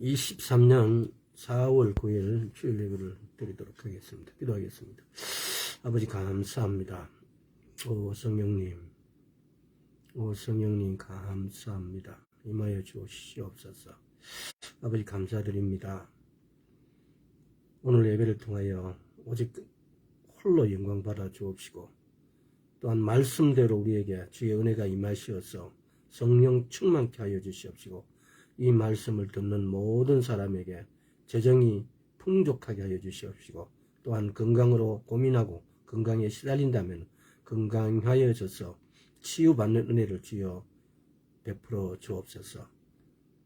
2023년 4월 9일 주일 예배를 드리도록 하겠습니다. 기도하겠습니다. 아버지 감사합니다. 성령님 감사합니다. 임하여 주시옵소서. 아버지 감사드립니다. 오늘 예배를 통하여 오직 홀로 영광 받아 주옵시고 또한 말씀대로 우리에게 주의 은혜가 임하시어서 성령 충만케 하여 주시옵시고 이 말씀을 듣는 모든 사람에게 재정이 풍족하게 하여 주시옵시고 또한 건강으로 고민하고 건강에 시달린다면 건강하여져서 치유받는 은혜를 주여 베풀어 주옵소서.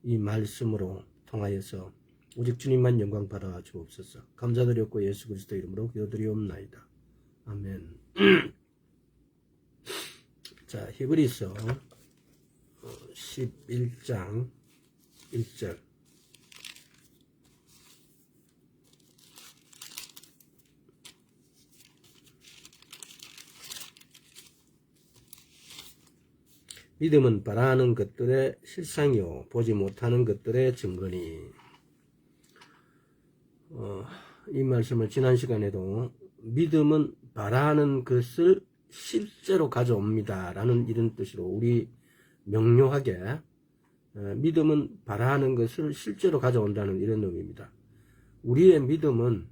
이 말씀으로 통하여서 오직 주님만 영광 받아 주옵소서. 감사드렸고 예수 그리스도 이름으로 기도드리옵나이다. 아멘. 자, 히브리서 11장 1절. 믿음은 바라는 것들의 실상이요 보지 못하는 것들의 증거니. 이 말씀을 지난 시간에도 믿음은 바라는 것을 실제로 가져옵니다 라는 이런 뜻으로 우리 명료하게 믿음은 바라는 것을 실제로 가져온다는 이런 의미입니다. 우리의 믿음은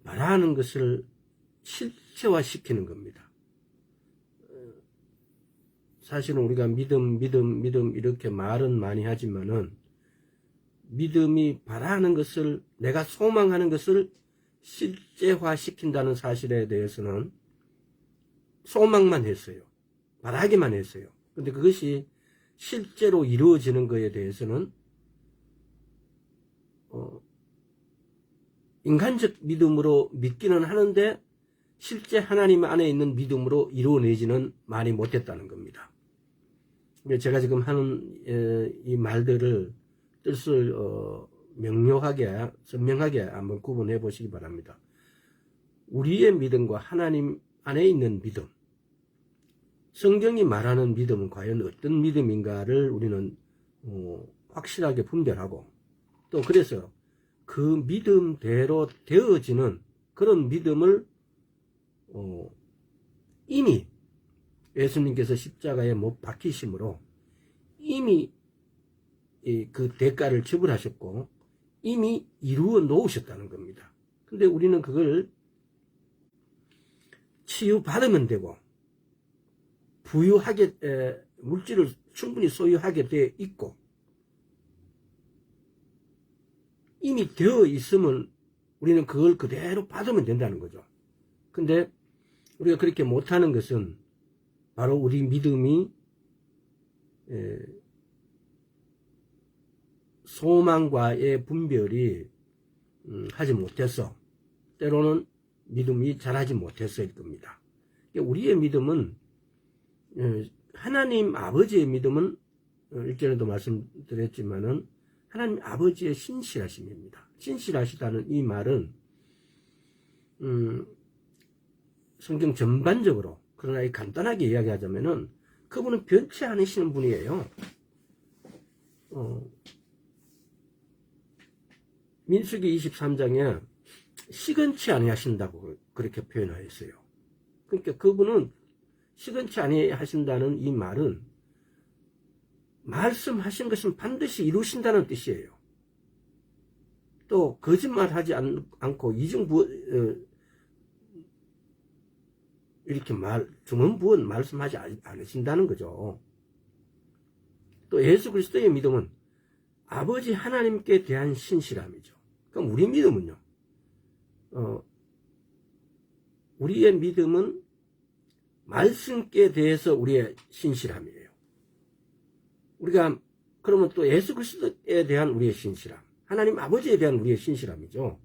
바라는 것을 실체화시키는 겁니다. 사실은 우리가 믿음 이렇게 말은 많이 하지만은 믿음이 바라는 것을 내가 소망하는 것을 실제화시킨다는 사실에 대해서는 소망만 했어요. 바라기만 했어요. 근데 그것이 실제로 이루어지는 것에 대해서는 인간적 믿음으로 믿기는 하는데 실제 하나님 안에 있는 믿음으로 이루어내지는 많이 못했다는 겁니다. 제가 지금 하는 이 말들을 뜻을 명료하게 선명하게 한번 구분해 보시기 바랍니다. 우리의 믿음과 하나님 안에 있는 믿음, 성경이 말하는 믿음은 과연 어떤 믿음인가를 우리는 확실하게 분별하고 또 그래서 그 믿음대로 되어지는 그런 믿음을 이미 예수님께서 십자가에 못 박히심으로 이미 그 대가를 지불하셨고 이미 이루어 놓으셨다는 겁니다. 근데 우리는 그걸 치유받으면 되고 부유하게 물질을 충분히 소유하게 되어 있고 이미 되어 있으면 우리는 그걸 그대로 받으면 된다는 거죠. 근데 우리가 그렇게 못하는 것은 바로 우리 믿음이 소망과의 분별이 하지 못해서 때로는 믿음이 자라지 못했을 겁니다. 우리의 믿음은 하나님 아버지의 믿음은 일전에도 말씀드렸지만은 하나님 아버지의 신실하심입니다. 신실하시다는 이 말은 성경 전반적으로 그러나 간단하게 이야기하자면은 그분은 변치 않으시는 분이에요. 민수기 23장에 시건치 아니하신다고 그렇게 표현하였어요. 그러니까 그분은 시건치 아니하신다는 이 말은 말씀하신 것은 반드시 이루신다는 뜻이에요. 또 거짓말하지 않고 이렇게 주문부언 말씀하지 않으신다는 거죠. 또 예수 그리스도의 믿음은 아버지 하나님께 대한 신실함이죠. 그럼 우리 믿음은요, 우리의 믿음은 말씀께 대해서 우리의 신실함이에요. 우리가 그러면 또 예수 그리스도에 대한 우리의 신실함, 하나님 아버지에 대한 우리의 신실함이죠.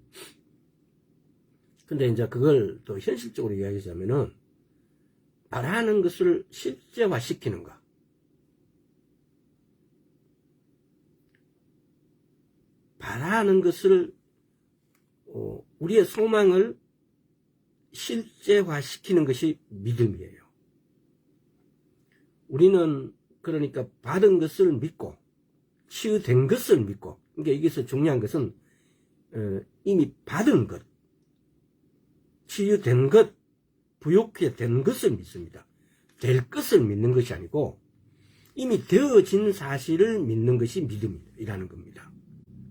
근데 이제 그걸 또 현실적으로 이야기하자면은 바라는 것을 실제화시키는 것. 바라는 것을 우리의 소망을 실제화시키는 것이 믿음이에요. 우리는 그러니까 받은 것을 믿고 치유된 것을 믿고, 그러니까 여기서 중요한 것은 이미 받은 것, 치유된 것, 부욕해 된 것을 믿습니다. 될 것을 믿는 것이 아니고 이미 되어진 사실을 믿는 것이 믿음이라는 겁니다.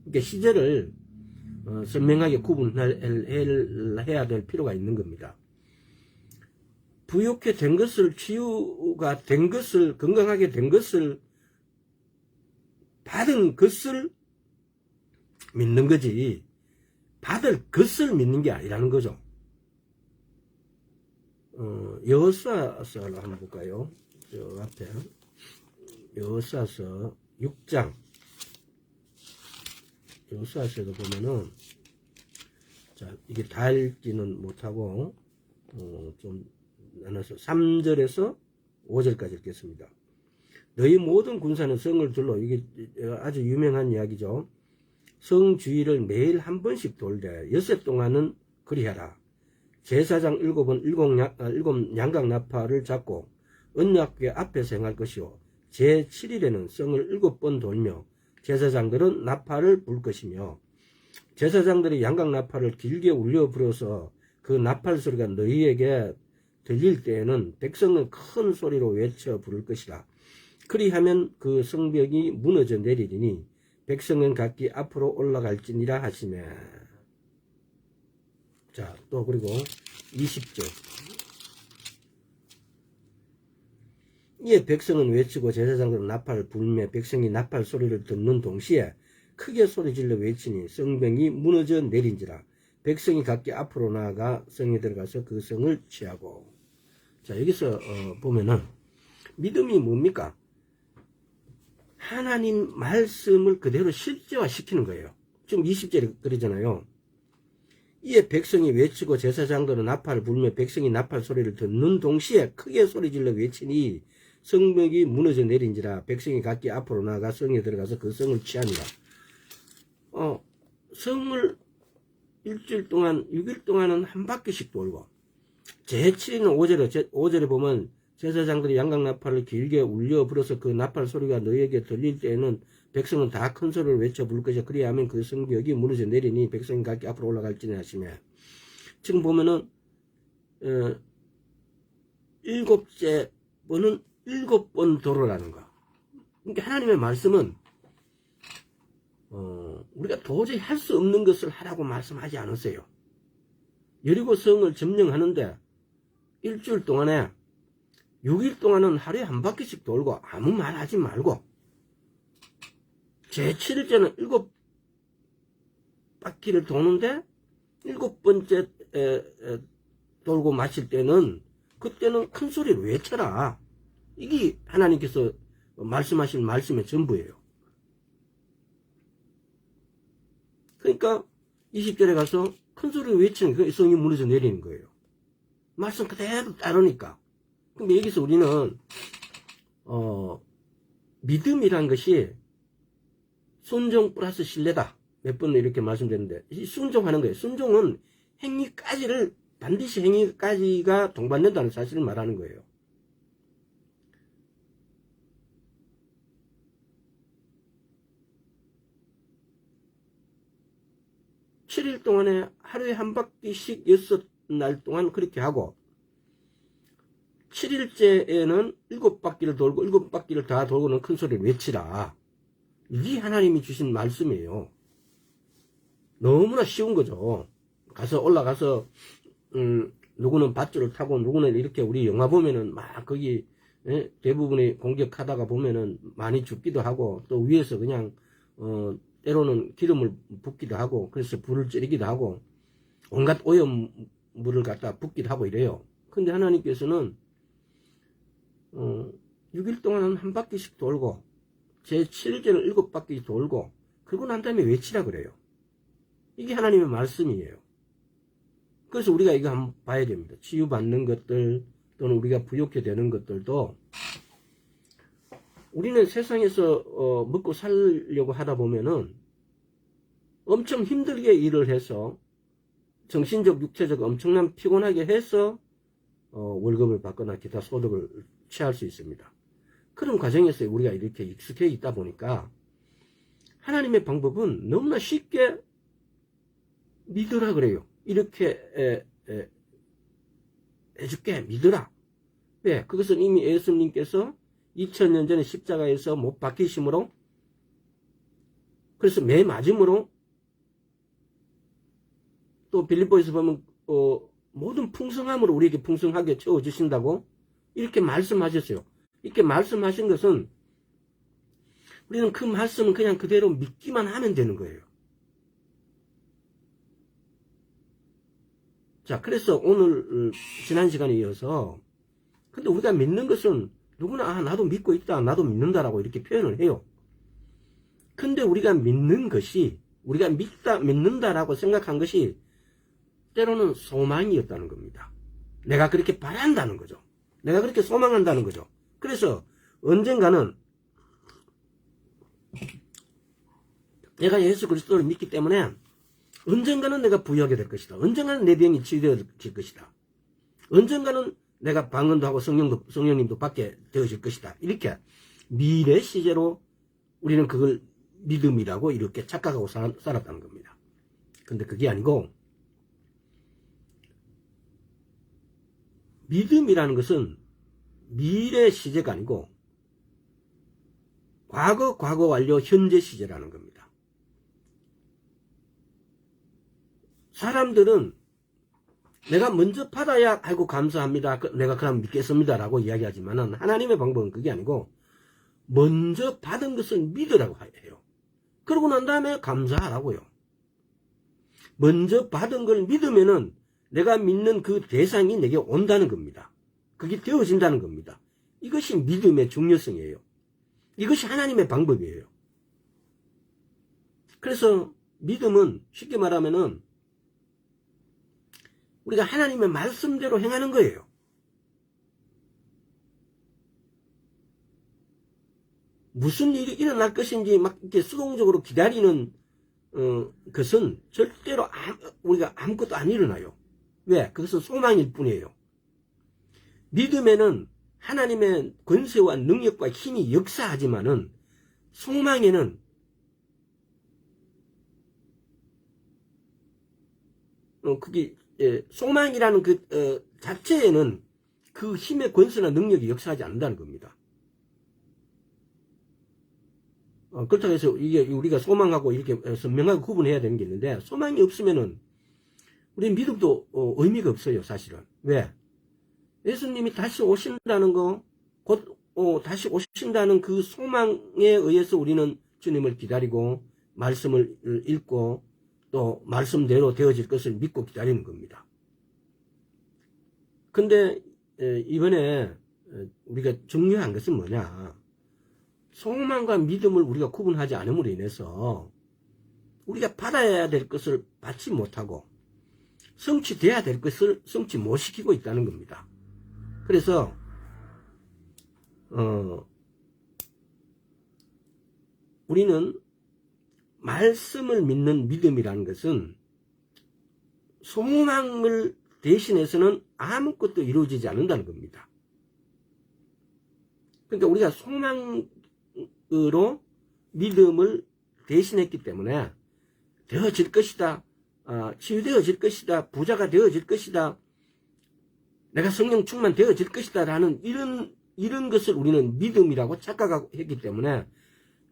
그러니까 시제를 선명하게 구분해야 될 필요가 있는 겁니다. 부욕해 된 것을, 치유가 된 것을, 건강하게 된 것을, 받은 것을 믿는 거지 받을 것을 믿는 게 아니라는 거죠. 여호수아서를 한번 볼까요? 저 앞에 여호수아서 6장, 여호수아서에도 보면은, 자, 이게 다 읽지는 못하고 좀 나눠서 3절에서 5절까지 읽겠습니다. 너희 모든 군사는 성을 둘러, 이게 아주 유명한 이야기죠. 성 주위를 매일 한 번씩 돌되 엿새 동안은 그리하라. 제사장 7은 7 양각 나팔을 잡고 언약궤 앞에서 행할 것이요, 제7일에는 성을 7번 돌며 제사장들은 나팔을 불 것이며, 제사장들이 양각 나팔을 길게 울려 불어서 그 나팔 소리가 너희에게 들릴 때에는 백성은 큰 소리로 외쳐 부를 것이라. 그리하면 그 성벽이 무너져 내리리니 백성은 각기 앞으로 올라갈지니라 하시매. 자, 또 그리고 20절. 이에 백성은 외치고 제사장들은 나팔을 불며 백성이 나팔 소리를 듣는 동시에 크게 소리질러 외치니 성벽이 무너져 내린지라. 백성이 각기 앞으로 나아가 성에 들어가서 그 성을 취하고. 자, 여기서 보면은 믿음이 뭡니까? 하나님 말씀을 그대로 실제화시키는 거예요. 지금 20절에 그러잖아요. 이에 백성이 외치고 제사장들은 나팔을 불며 백성이 나팔 소리를 듣는 동시에 크게 소리질러 외치니 성벽이 무너져 내린지라. 백성이 각기 앞으로 나아가 성에 들어가서 그 성을 취하니라. 성을 일주일 동안, 6일 동안은 한 바퀴씩 돌고, 제7일은 5절에 보면 제사장들이 양각 나팔을 길게 울려 불어서 그 나팔 소리가 너희에게 들릴 때에는 백성은 다 큰 소리를 외쳐 부를 것이야. 그리하면 그 성벽이 무너져 내리니 백성이 각기 앞으로 올라갈지니 하시며. 지금 보면은 7째 번은 7번 돌으라는 거. 그러니까 하나님의 말씀은 우리가 도저히 할 수 없는 것을 하라고 말씀하지 않으세요. 여리고 성을 점령하는데 일주일 동안에 6일 동안은 하루에 한 바퀴씩 돌고 아무 말 하지 말고, 제7일째는 7바퀴를 도는데 7번째 돌고 마칠 때는 그때는 큰 소리로 외쳐라. 이게 하나님께서 말씀하신 말씀의 전부예요. 그러니까 20절에 가서 큰 소리로 외치는 그 성이 무너져 내리는 거예요. 말씀 그대로 따르니까. 근데 여기서 우리는 믿음이란 것이 순종 플러스 신뢰다. 몇 번 이렇게 말씀드렸는데, 이 순종하는 거예요. 순종은 행위까지를, 반드시 행위까지가 동반된다는 사실을 말하는 거예요. (7일) 동안에 하루에 한 바퀴씩 6날 동안 그렇게 하고, 7일째에는 7바퀴를 돌고 7바퀴를 다 돌고는 큰 소리를 외치라. 이게 하나님이 주신 말씀이에요. 너무나 쉬운 거죠. 가서 올라가서 누구는 밧줄을 타고 누구는 이렇게, 우리 영화 보면은 막 거기 대부분이 공격하다가 보면은 많이 죽기도 하고, 또 위에서 그냥 때로는 기름을 붓기도 하고, 그래서 불을 찌르기도 하고 온갖 오염물을 갖다 붓기도 하고 이래요. 근데 하나님께서는 6일 동안은 한 바퀴씩 돌고 제7일째는 7바퀴 돌고 그러고 난 다음에 외치라 그래요. 이게 하나님의 말씀이에요. 그래서 우리가 이거 한번 봐야 됩니다. 치유받는 것들 또는 우리가 부욕해 되는 것들도, 우리는 세상에서 먹고 살려고 하다 보면은 엄청 힘들게 일을 해서 정신적 육체적 엄청난 피곤하게 해서 월급을 받거나 기타 소득을 취할 수 있습니다. 그런 과정에서 우리가 이렇게 익숙해 있다 보니까 하나님의 방법은 너무나 쉽게 믿으라 그래요. 이렇게 해줄게, 믿으라. 왜? 그것은 이미 예수님께서 2000년 전에 십자가에서 못 박히심으로, 그래서 매 맞음으로, 또 빌립보에서 보면 모든 풍성함으로 우리에게 풍성하게 채워주신다고 이렇게 말씀하셨어요. 이렇게 말씀하신 것은 우리는 그 말씀은 그냥 그대로 믿기만 하면 되는 거예요. 자, 그래서 오늘 지난 시간에 이어서, 근데 우리가 믿는 것은 누구나 나도 믿고 있다, 나도 믿는다라고 이렇게 표현을 해요. 근데 우리가 믿는 것이, 우리가 믿는다라고 생각한 것이 때로는 소망이었다는 겁니다. 내가 그렇게 바란다는 거죠. 내가 그렇게 소망한다는 거죠. 그래서 언젠가는 내가 예수 그리스도를 믿기 때문에 언젠가는 내가 부유하게 될 것이다. 언젠가는 내 병이 치료될 것이다. 언젠가는 내가 방언도 하고 성령님도 받게 되어질 것이다. 이렇게 미래 시제로 우리는 그걸 믿음이라고 이렇게 착각하고 살았다는 겁니다. 근데 그게 아니고, 믿음이라는 것은 미래 시제가 아니고 과거 완료 현재 시제라는 겁니다. 사람들은 내가 먼저 받아야 아이고 감사합니다, 내가 그럼 믿겠습니다 라고 이야기하지만 하나님의 방법은 그게 아니고 먼저 받은 것을 믿으라고 해요. 그러고 난 다음에 감사하라고요. 먼저 받은 걸 믿으면은 내가 믿는 그 대상이 내게 온다는 겁니다. 그게 되어진다는 겁니다. 이것이 믿음의 중요성이에요. 이것이 하나님의 방법이에요. 그래서 믿음은 쉽게 말하면은 우리가 하나님의 말씀대로 행하는 거예요. 무슨 일이 일어날 것인지 막 이렇게 수동적으로 기다리는 것은 절대로 우리가 아무것도 안 일어나요. 왜? 그것은 소망일 뿐이에요. 믿음에는 하나님의 권세와 능력과 힘이 역사하지만은 소망에는 그게 소망이라는 그 자체에는 그 힘의 권세나 능력이 역사하지 않는다는 겁니다. 그렇다고 해서 이게 우리가 소망하고 이렇게 선명하게 구분해야 되는 게 있는데, 소망이 없으면은 우리 믿음도 의미가 없어요, 사실은. 왜? 예수님이 다시 오신다는 거, 곧 다시 오신다는 그 소망에 의해서 우리는 주님을 기다리고 말씀을 읽고 또 말씀대로 되어질 것을 믿고 기다리는 겁니다. 근데 이번에 우리가 중요한 것은 뭐냐? 소망과 믿음을 우리가 구분하지 않음으로 인해서 우리가 받아야 될 것을 받지 못하고 성취돼야 될 것을 성취 못 시키고 있다는 겁니다. 그래서 우리는 말씀을 믿는 믿음이라는 것은 소망을 대신해서는 아무것도 이루어지지 않는다는 겁니다. 그러니까 우리가 소망으로 믿음을 대신했기 때문에 되어질 것이다, 치유되어질 것이다, 부자가 되어질 것이다, 내가 성령 충만 되어질 것이다 라는 이런 것을 우리는 믿음이라고 착각하고 했기 때문에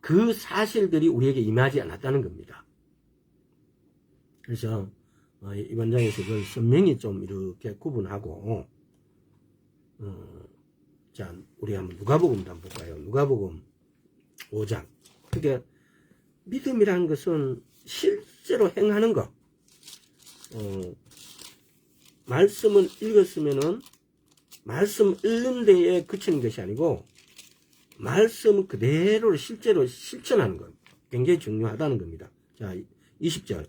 그 사실들이 우리에게 임하지 않았다는 겁니다. 그래서 이번 장에서 그걸 선명히 좀 이렇게 구분하고, 자, 우리 한번 누가복음도 한번 볼까요? 누가복음 5장. 그러니까 믿음이라는 것은 실제로 행하는 것. 말씀을 읽었으면은 말씀 읽는 데에 그치는 것이 아니고 말씀 그대로 실제로 실천하는 것. 굉장히 중요하다는 겁니다. 자, 20절.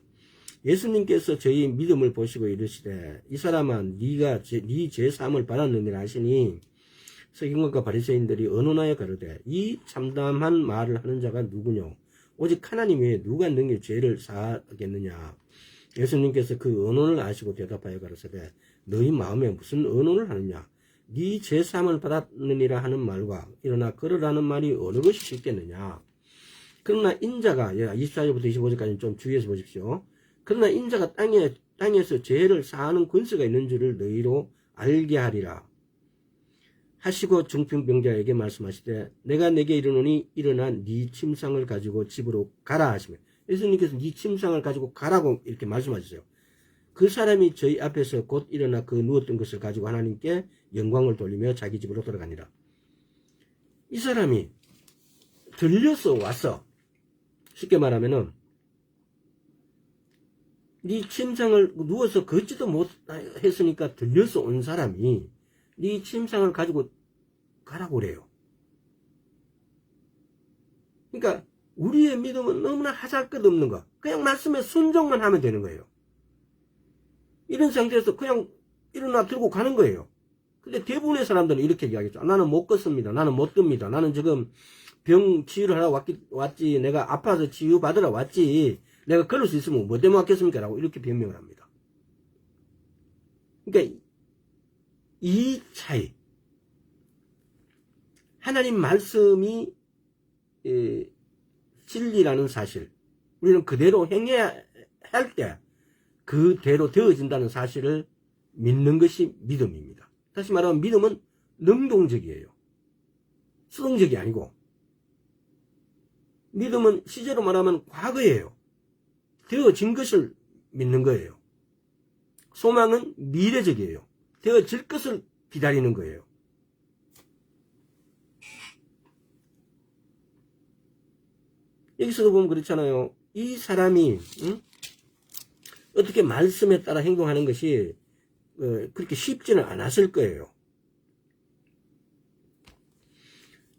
예수님께서 저희 믿음을 보시고 이르시되 이 사람아 네 죄사함을 받았느니라 하시니 서기관과 바리새인들이 언론하여 가로되 이 참담한 말을 하는 자가 누구뇨? 오직 하나님 외에 누가 능히 죄를 사하겠느냐? 예수님께서 그 언론을 아시고 대답하여 가로되 너희 마음에 무슨 언론을 하느냐? 네 죄사함을 받았느니라 하는 말과 일어나 걸으라는 말이 어느 것이 쉽겠느냐? 그러나 인자가 24절부터 25절까지 좀 주의해서 보십시오. 그러나 인자가 땅에서 죄를 사하는 권세가 있는 줄을 너희로 알게 하리라 하시고 중풍병자에게 말씀하시되 내가 내게 이르노니 일어나 네 침상을 가지고 집으로 가라 하시며 예수님께서 네 침상을 가지고 가라고 이렇게 말씀하셨어요. 그 사람이 저희 앞에서 곧 일어나 그 누웠던 것을 가지고 하나님께 영광을 돌리며 자기 집으로 돌아가니라. 이 사람이 들려서 와서 쉽게 말하면은 네 침상을 누워서 걷지도 못했으니까 들려서 온 사람이 네 침상을 가지고 가라고 그래요. 그러니까 우리의 믿음은 너무나 하잘것없는 거. 그냥 말씀에 순종만 하면 되는 거예요. 이런 상태에서 그냥 일어나 들고 가는 거예요. 근데 대부분의 사람들은 이렇게 이야기하죠. 나는 못 걷습니다. 나는 못 듭니다. 나는 지금 병 치유를 하러 왔지. 내가 아파서 치유받으러 왔지. 내가 걸을 수 있으면 뭐 때문에 왔겠습니까? 라고 이렇게 변명을 합니다. 그러니까 이 차이. 하나님 말씀이 진리라는 사실. 우리는 그대로 행해야 할 때 그대로 되어진다는 사실을 믿는 것이 믿음입니다. 다시 말하면 믿음은 능동적이에요. 수동적이 아니고 믿음은 시제로 말하면 과거예요. 되어진 것을 믿는 거예요. 소망은 미래적이에요. 되어질 것을 기다리는 거예요. 여기서도 보면 그렇잖아요. 이 사람이 어떻게 말씀에 따라 행동하는 것이 그렇게 쉽지는 않았을 거예요.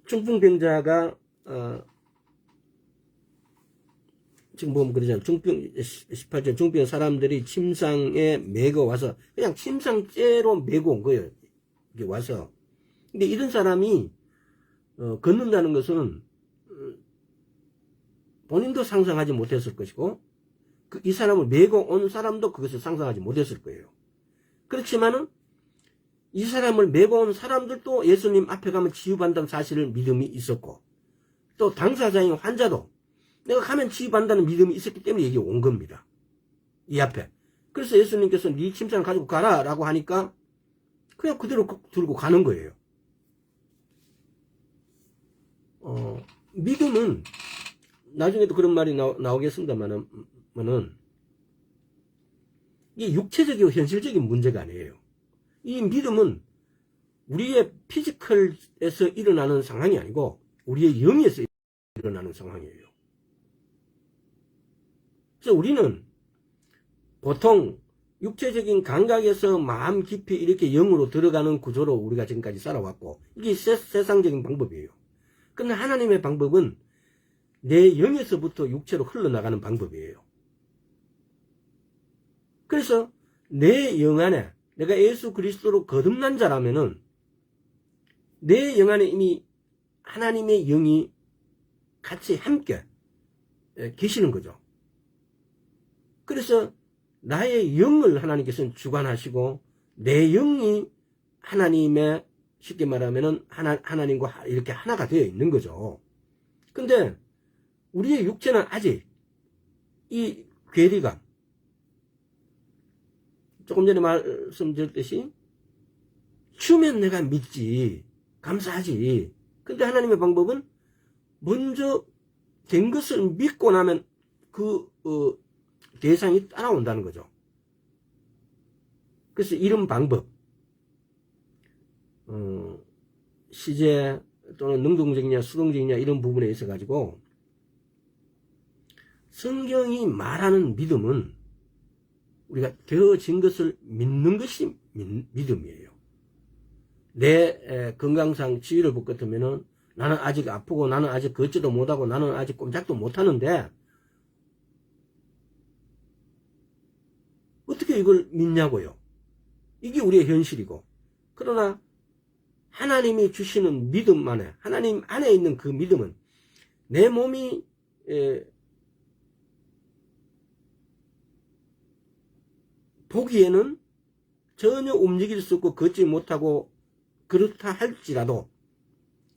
중풍병자가 지금 보면 그러잖아요. 18절 중병 사람들이 침상에 메고 와서 그냥 침상째로 메고 온 거예요. 이게 와서. 근데 이런 사람이 걷는다는 것은 본인도 상상하지 못했을 것이고 이 사람을 메고 온 사람도 그것을 상상하지 못했을 거예요. 그렇지만은 이 사람을 메고 온 사람들도 예수님 앞에 가면 치유받는다는 사실을 믿음이 있었고 또 당사자인 환자도 내가 가면 치유받는다는 믿음이 있었기 때문에 여기 온 겁니다. 이 앞에. 그래서 예수님께서 네 침상을 가지고 가라 라고 하니까 그냥 그대로 들고 가는 거예요. 믿음은 나중에도 그런 말이 나오겠습니다만은 이게 육체적이고 현실적인 문제가 아니에요. 이 믿음은 우리의 피지컬에서 일어나는 상황이 아니고 우리의 영에서 일어나는 상황이에요. 그래서 우리는 보통 육체적인 감각에서 마음 깊이 이렇게 영으로 들어가는 구조로 우리가 지금까지 살아왔고 이게 세상적인 방법이에요. 그런데 하나님의 방법은 내 영에서부터 육체로 흘러나가는 방법이에요. 그래서 내 영 안에 내가 예수 그리스도로 거듭난 자라면은 내 영 안에 이미 하나님의 영이 같이 함께 계시는 거죠. 그래서 나의 영을 하나님께서는 주관하시고 내 영이 하나님의 쉽게 말하면은 하나님과 이렇게 하나가 되어 있는 거죠. 근데 우리의 육체는 아직 이 괴리감 조금 전에 말씀드렸듯이 주면 내가 믿지 감사하지. 근데 하나님의 방법은 먼저 된 것을 믿고 나면 그 대상이 따라온다는 거죠. 그래서 이런 방법 시제 또는 능동적이냐 수동적이냐 이런 부분에 있어 가지고 성경이 말하는 믿음은 우리가 되어진 것을 믿는 것이 믿음이에요. 내 건강상 치유를 볼 것 같으면은 나는 아직 아프고 나는 아직 걷지도 못하고 나는 아직 꼼짝도 못하는데 어떻게 이걸 믿냐고요. 이게 우리의 현실이고 그러나 하나님이 주시는 믿음 안에 하나님 안에 있는 그 믿음은 내 몸이 보기에는 전혀 움직일 수 없고 걷지 못하고 그렇다 할지라도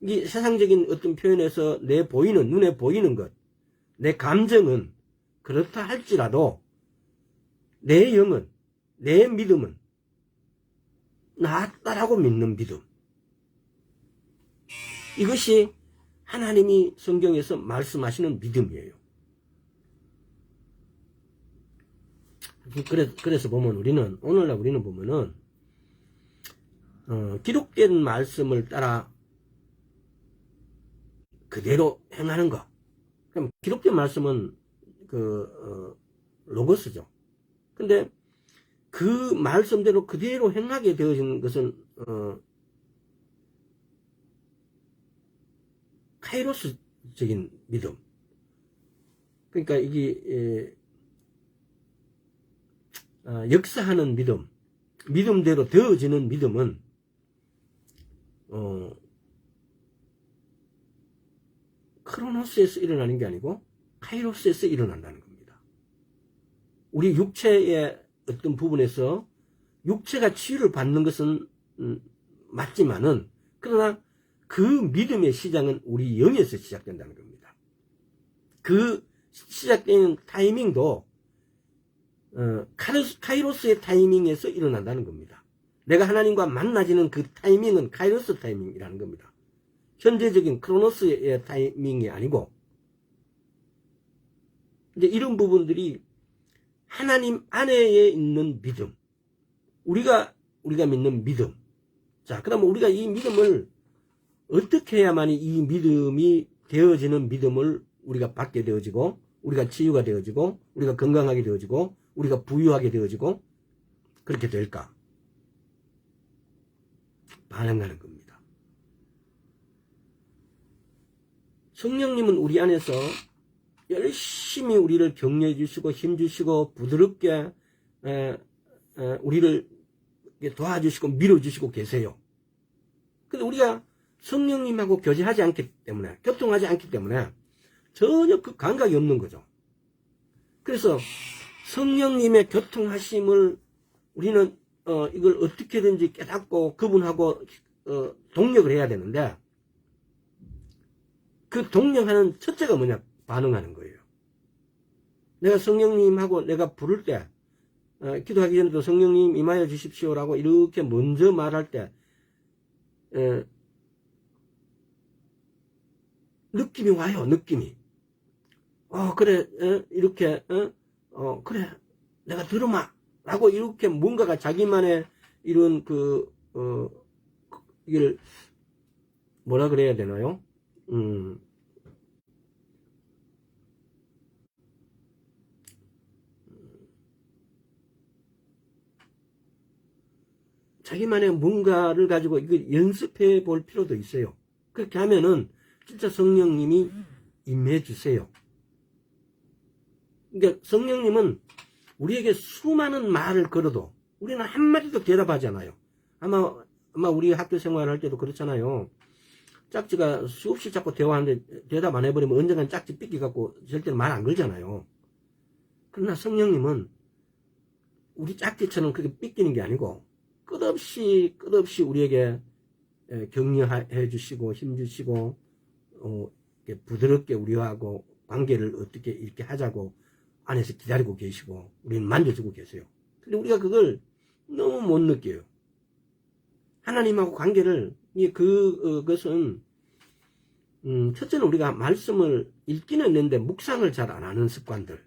이 세상적인 어떤 표현에서 눈에 보이는 것 내 감정은 그렇다 할지라도 내 영은, 내 믿음은 낫다라고 믿는 믿음. 이것이 하나님이 성경에서 말씀하시는 믿음이에요. 그래서 보면 오늘날 우리는 보면은, 기록된 말씀을 따라 그대로 행하는 것. 그럼 기록된 말씀은 로고스죠. 근데 그 말씀대로 그대로 행하게 되어진 것은 카이로스적인 믿음. 그러니까 이게 역사하는 믿음, 믿음대로 되어지는 믿음은 크로노스에서 일어나는 게 아니고 카이로스에서 일어난다는 겁니다. 우리 육체의 어떤 부분에서 육체가 치유를 받는 것은 맞지만은, 그러나 그 믿음의 시작은 우리 영에서 시작된다는 겁니다. 그 시작되는 타이밍도 카이로스의 타이밍에서 일어난다는 겁니다. 내가 하나님과 만나지는 그 타이밍은 카이로스 타이밍이라는 겁니다. 현재적인 크로노스의 타이밍이 아니고, 이제 이런 부분들이 하나님 안에 있는 믿음, 우리가 믿는 믿음. 자, 그러면 우리가 이 믿음을 어떻게 해야만이 이 믿음이 되어지는 믿음을 우리가 받게 되어지고, 우리가 치유가 되어지고, 우리가 건강하게 되어지고, 우리가 부유하게 되어지고, 그렇게 될까? 반응하는 겁니다. 성령님은 우리 안에서 열심히 우리를 격려해 주시고 힘 주시고 부드럽게 우리를 도와주시고 밀어주시고 계세요. 근데 우리가 성령님하고 교제하지 않기 때문에, 교통하지 않기 때문에 전혀 그 감각이 없는 거죠. 그래서 성령님의 교통하심을 우리는 이걸 어떻게든지 깨닫고 그분하고 동력을 해야 되는데, 그 동력하는 첫째가 뭐냐? 반응하는 거예요. 내가 성령님하고 내가 부를 때, 기도하기 전에도 성령님 임하여 주십시오라고 이렇게 먼저 말할 때 느낌이 와요. 느낌이. 그래, 이렇게 그래, 내가 들어마 라고 이렇게 뭔가가 자기만의 이런 이걸 뭐라 그래야 되나요? 자기만의 뭔가를 가지고 이걸 연습해 볼 필요도 있어요. 그렇게 하면은 진짜 성령님이 임해 주세요. 그러니까 성령님은 우리에게 수많은 말을 걸어도 우리는 한마디도 대답하지 않아요. 아마 우리 학교 생활할 때도 그렇잖아요. 짝지가 수없이 자꾸 대화하는데 대답 안 해버리면 언젠간 짝지 삐끼갖고 절대로 말 안 걸잖아요. 그러나 성령님은 우리 짝지처럼 그렇게 삐끼는 게 아니고 끝없이 우리에게 격려해 주시고 힘 주시고 부드럽게 우리하고 관계를 어떻게 이렇게 하자고 안에서 기다리고 계시고 우리는 만져주고 계세요. 근데 우리가 그걸 너무 못 느껴요. 하나님하고 관계를, 그것은 첫째는 우리가 말씀을 읽기는 있는데 묵상을 잘 안 하는 습관들.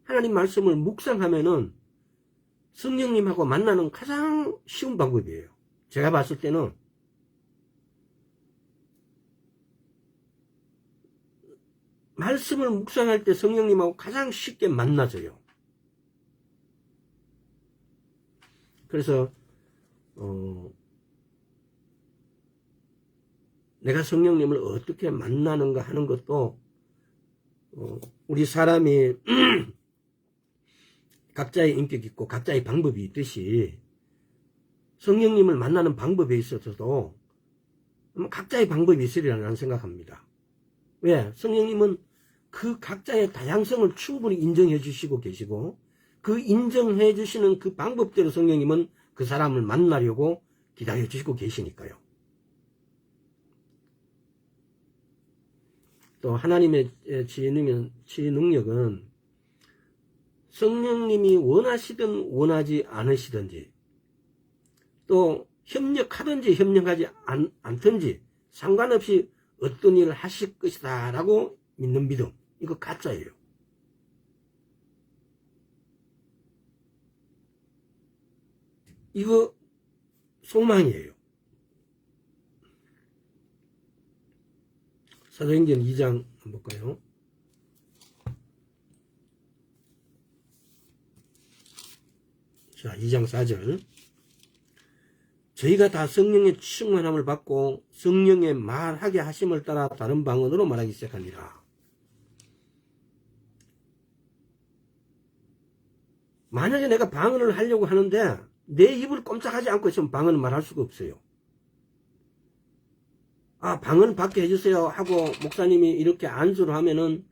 하나님 말씀을 묵상하면은 성령님하고 만나는 가장 쉬운 방법이에요. 제가 봤을 때는 말씀을 묵상할 때 성령님하고 가장 쉽게 만나져요. 그래서 내가 성령님을 어떻게 만나는가 하는 것도 우리 사람이 각자의 인격이 있고 각자의 방법이 있듯이 성령님을 만나는 방법에 있어서도 각자의 방법이 있으리라고 생각합니다. 왜? 성령님은 그 각자의 다양성을 충분히 인정해 주시고 계시고 그 인정해 주시는 그 방법대로 성령님은 그 사람을 만나려고 기다려 주시고 계시니까요. 또 하나님의 지능력은 성령님이 원하시든 원하지 않으시든지 또 협력하든지 협력하지 않든지 상관없이 어떤 일을 하실 것이다 라고 믿는 믿음, 이거 가짜예요. 이거 소망이에요. 사도행전 2장 한번 볼까요? 자, 2장 4절. 저희가 다 성령의 충만함을 받고 성령의 말하게 하심을 따라 다른 방언으로 말하기 시작하니라. 만약에 내가 방언을 하려고 하는데 내 입을 꼼짝하지 않고 있으면 방언을 말할 수가 없어요. 아, 방언 받게 해주세요 하고 목사님이 이렇게 안수를 하면은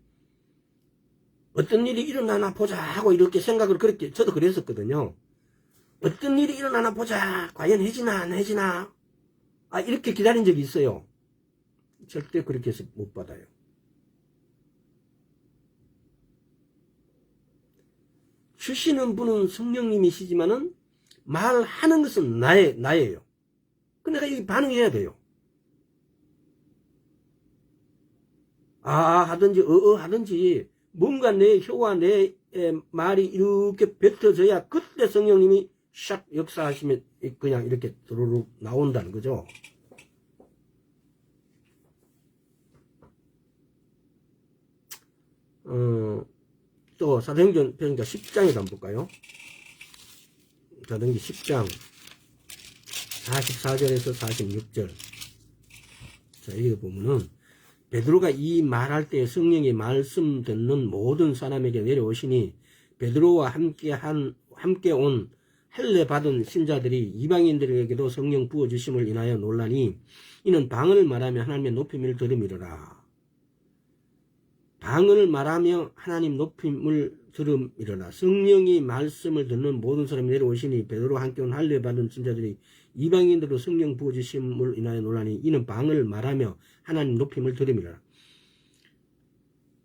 어떤 일이 일어나나 보자 하고 이렇게 생각을 그렇게 저도 그랬었거든요. 어떤 일이 일어나나 보자. 과연 해지나 안 해지나. 아, 이렇게 기다린 적이 있어요. 절대 그렇게 해서 못 받아요. 주시는 분은 성령님이시지만은 말하는 것은 나예요. 근데 내가 여기 반응해야 돼요. 아 하든지 하든지 뭔가 내 혀와 내 말이 이렇게 뱉어져야 그때 성령님이 샥 역사하시면 그냥 이렇게 도로로 나온다는 거죠. 또 사도행전 10장에도 한번 볼까요? 사도행전 10장 44절에서 46절. 자, 여기 보면은 베드로가 이 말할 때 성령의 말씀 듣는 모든 사람에게 내려오시니 베드로와 함께 온 할례 받은 신자들이 이방인들에게도 성령 부어주심을 인하여 놀라니 이는 방언을 말하며 하나님의 높임을 들음이로라. 방언을 말하며 하나님 높임을 들음이로라. 성령이 말씀을 듣는 모든 사람이 내려오시니 베드로와 함께 온 할례 받은 신자들이 이방인들도 성령 부어주심을 인하여 놀라니 이는 방언을 말하며 하나님 높임을 들음이로라.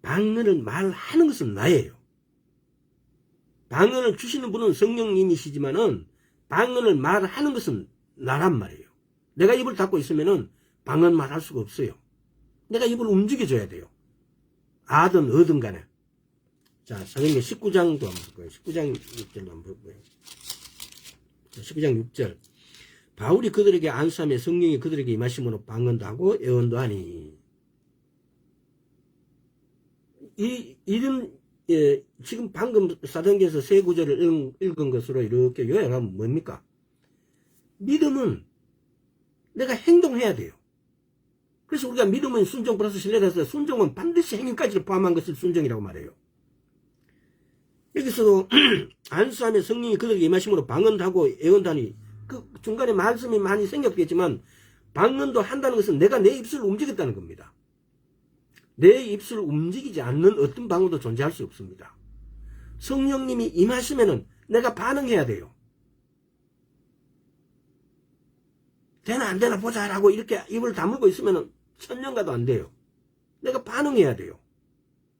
방언을 말하는 것은 나예요. 방언을 주시는 분은 성령님이시지만은 방언을 말하는 것은 나란 말이에요. 내가 입을 닫고 있으면은 방언 말할 수가 없어요. 내가 입을 움직여줘야 돼요. 아든 어든 간에. 자, 사도행전 19장도 한번 볼 거예요. 19장 6절도 한번 볼 거예요. 19장 6절. 바울이 그들에게 안수하며 성령이 그들에게 임하심으로 방언도 하고 예언도 하니. 이런 지금 방금 사도행전에서 세 구절을 읽은 것으로 이렇게 요약하면 뭡니까? 믿음은 내가 행동해야 돼요. 그래서 우리가 믿음은 순종 플러스 신뢰라서 순종은 반드시 행위까지 포함한 것을 순종이라고 말해요. 여기서도 안수하며 성령이 그들에게 임하심으로 방언도 하고 예언도 하니 그 중간에 말씀이 많이 생겼겠지만 방언도 한다는 것은 내가 내 입술을 움직였다는 겁니다. 내 입술을 움직이지 않는 어떤 방언도 존재할 수 없습니다. 성령님이 임하시면은 내가 반응해야 돼요. 되나 안 되나 보자라고 이렇게 입을 다물고 있으면은 천년가도 안 돼요. 내가 반응해야 돼요.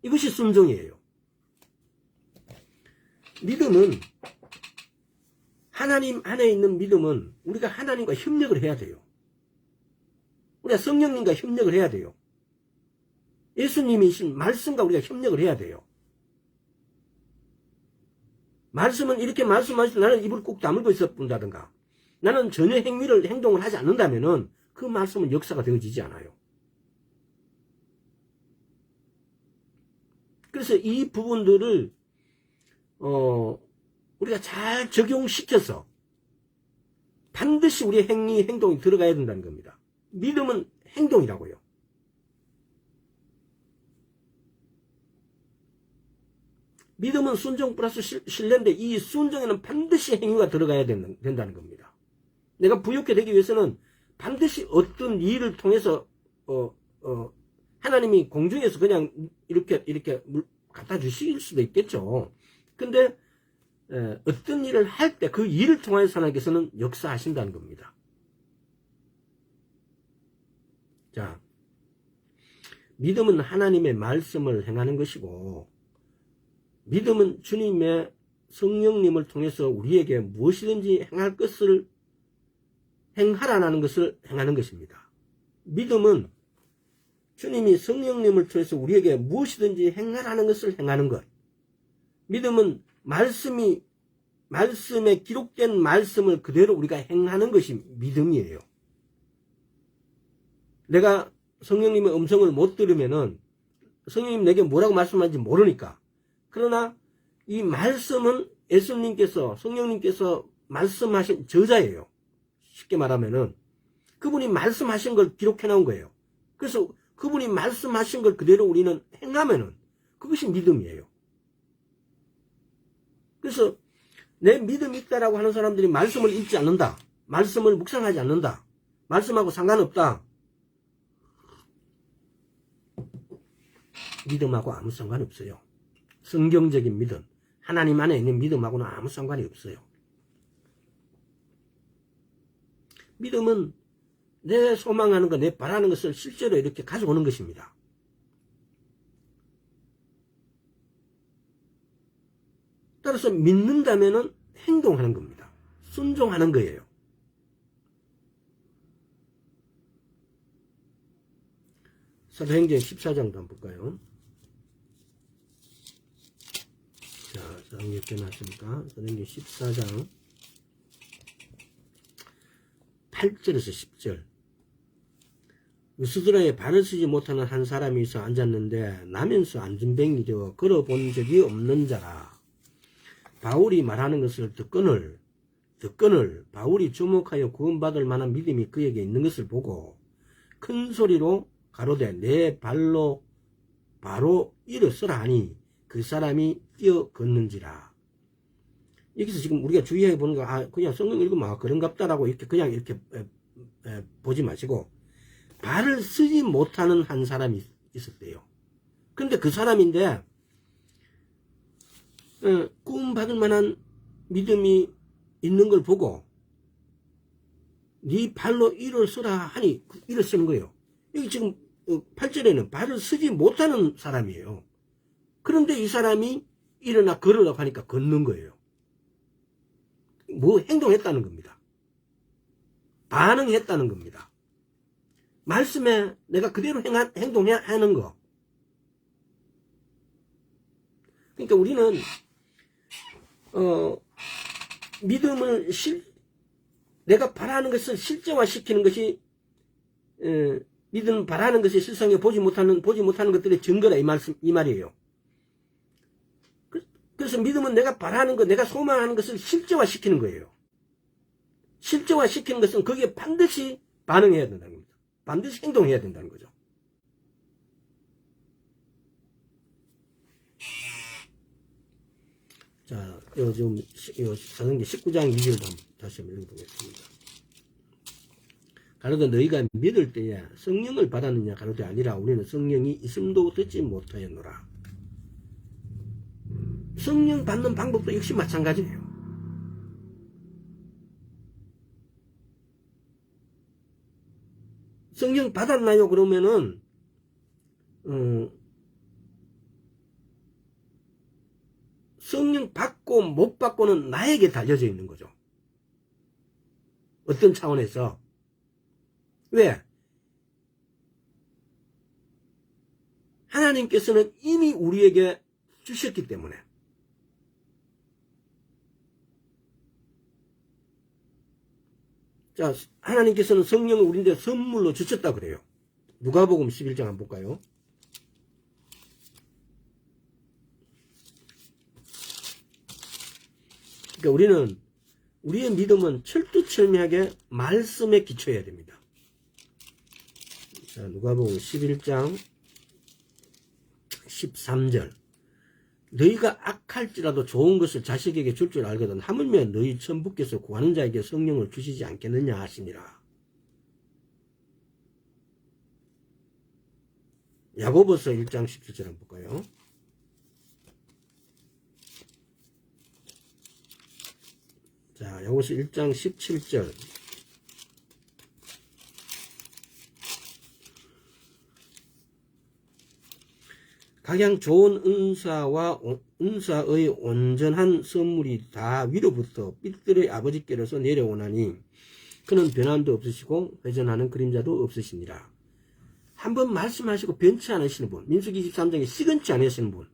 이것이 순종이에요. 믿음은 하나님 안에 있는 믿음은 우리가 하나님과 협력을 해야 돼요. 우리가 성령님과 협력을 해야 돼요. 예수님이신 말씀과 우리가 협력을 해야 돼요. 말씀은 이렇게 말씀하실 때 나는 입을 꾹 다물고 있었다든가 나는 전혀 행동을 하지 않는다면은 그 말씀은 역사가 되어지지 않아요. 그래서 이 부분들을 우리가 잘 적용시켜서 반드시 우리의 행동이 들어가야 된다는 겁니다. 믿음은 행동이라고요. 믿음은 순종 플러스 신뢰인데 이 순종에는 반드시 행위가 들어가야 된다는 겁니다. 내가 부유하게 되기 위해서는 반드시 어떤 일을 통해서 하나님이 공중에서 그냥 이렇게 갖다 주실 수도 있겠죠. 근데 어떤 일을 할 때 그 일을 통해서 하나님께서는 역사하신다는 겁니다. 자, 믿음은 하나님의 말씀을 행하는 것이고, 믿음은 주님의 성령님을 통해서 우리에게 무엇이든지 행하라는 것을 행하는 것입니다. 믿음은 주님이 성령님을 통해서 우리에게 무엇이든지 행하라는 것을 행하는 것. 믿음은 말씀에 기록된 말씀을 그대로 우리가 행하는 것이 믿음이에요. 내가 성령님의 음성을 못 들으면은 성령님 내게 뭐라고 말씀하는지 모르니까. 그러나 이 말씀은 예수님께서, 성령님께서 말씀하신 저자예요. 쉽게 말하면은 그분이 말씀하신 걸 기록해 놓은 거예요. 그래서 그분이 말씀하신 걸 그대로 우리는 행하면은 그것이 믿음이에요. 그래서 내 믿음이 있다라고 하는 사람들이 말씀을 읽지 않는다, 말씀을 묵상하지 않는다, 말씀하고 상관없다, 믿음하고 아무 상관이 없어요. 성경적인 믿음, 하나님 안에 있는 믿음하고는 아무 상관이 없어요. 믿음은 내 소망하는 것, 내 바라는 것을 실제로 이렇게 가져오는 것입니다. 따라서 믿는다면은 행동하는 겁니다. 순종하는 거예요. 사도행전 14장도 한번 볼까요? 자, 이렇게 놨으니까 사도행전 14장 8절에서 10절. 스드라에 발을 쓰지 못하는 한 사람이 있어 앉았는데 나면서 앉은뱅이 되어 걸어본 적이 없는 자라. 바울이 말하는 것을 듣거늘 바울이 주목하여 구원받을 만한 믿음이 그에게 있는 것을 보고 큰 소리로 가로되 내 발로 바로 일어서라 하니 그 사람이 뛰어 걷는지라. 여기서 지금 우리가 주의해 보는 거, 그냥 성경 읽으면 그런갑다라고 그냥 이렇게 보지 마시고, 발을 쓰지 못하는 한 사람이 있었대요. 그런데 그 사람인데 구원받을 만한 믿음이 있는 걸 보고 네 발로 일어서라 하니 일어서는 거예요. 여기 지금 8절에는 발을 쓰지 못하는 사람이에요. 그런데 이 사람이 일어나 걸으라고 하니까 걷는 거예요. 뭐 행동했다는 겁니다. 반응했다는 겁니다. 말씀에 내가 그대로 행동해야 하는 거. 그러니까 우리는 믿음을 내가 바라는 것을 실제화시키는 것이 믿음 바라는 것이 세상에 보지 못하는 것들의 증거라 이 말이에요. 그래서 믿음은 내가 바라는 것, 내가 소망하는 것을 실제화시키는 거예요. 실제화시키는 것은 거기에 반드시 반응해야 된다는 겁니다. 반드시 행동해야 된다는 거죠. 자, 지금 사도행전 19장 2절도 한번 다시 한번 읽어보겠습니다. 가로되 너희가 믿을 때에 성령을 받았느냐 가로되 아니라 우리는 성령이 있음도 듣지 못하였노라. 성령 받는 방법도 역시 마찬가지예요. 성령 받았나요? 그러면은 성령 받고 못 받고는 나에게 달려져 있는 거죠. 어떤 차원에서. 왜? 하나님께서는 이미 우리에게 주셨기 때문에. 자, 하나님께서는 성령을 우리한테 선물로 주셨다 그래요. 누가복음 11장 한번 볼까요? 그러니까 우리의 믿음은 철두철미하게 말씀에 기초해야 됩니다. 자, 누가복음 11장 13절. 너희가 악할지라도 좋은 것을 자식에게 줄 줄 알거든 하물며 너희 천부께서 구하는 자에게 성령을 주시지 않겠느냐 하시니라. 야고보서 1장 17절 한번 볼까요? 자, 야고보서 1장 17절. 각양 좋은 은사와 은사의 온전한 선물이 다 위로부터 삐뚤의 아버지께로서 내려오나니 그는 변함도 없으시고 회전하는 그림자도 없으시니라. 한번 말씀하시고 변치 않으시는 분, 민수기 23장에 시건치 않으시는 분,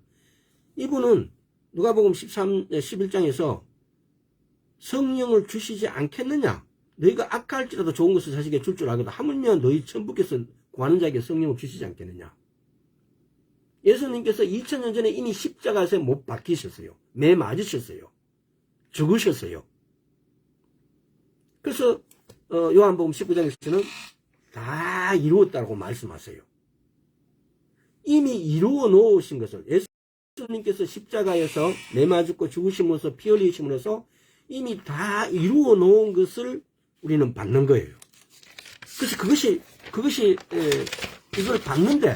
이분은 누가복음 11장에서 성령을 주시지 않겠느냐, 너희가 악할지라도 좋은 것을 자식에게 줄 줄 알거든 하물며 너희 천부께서 구하는 자에게 성령을 주시지 않겠느냐. 예수님께서 2000년 전에 이미 십자가에서 못 박히셨어요. 매 맞으셨어요. 죽으셨어요. 그래서 요한복음 19장에서는 다 이루었다고 말씀하세요. 이미 이루어 놓으신 것을 예수님께서 십자가에서 매 맞고 죽으심으로써 피 흘리심으로써 이미 다 이루어 놓은 것을 우리는 받는 거예요. 그래서 그것이 이걸 받는데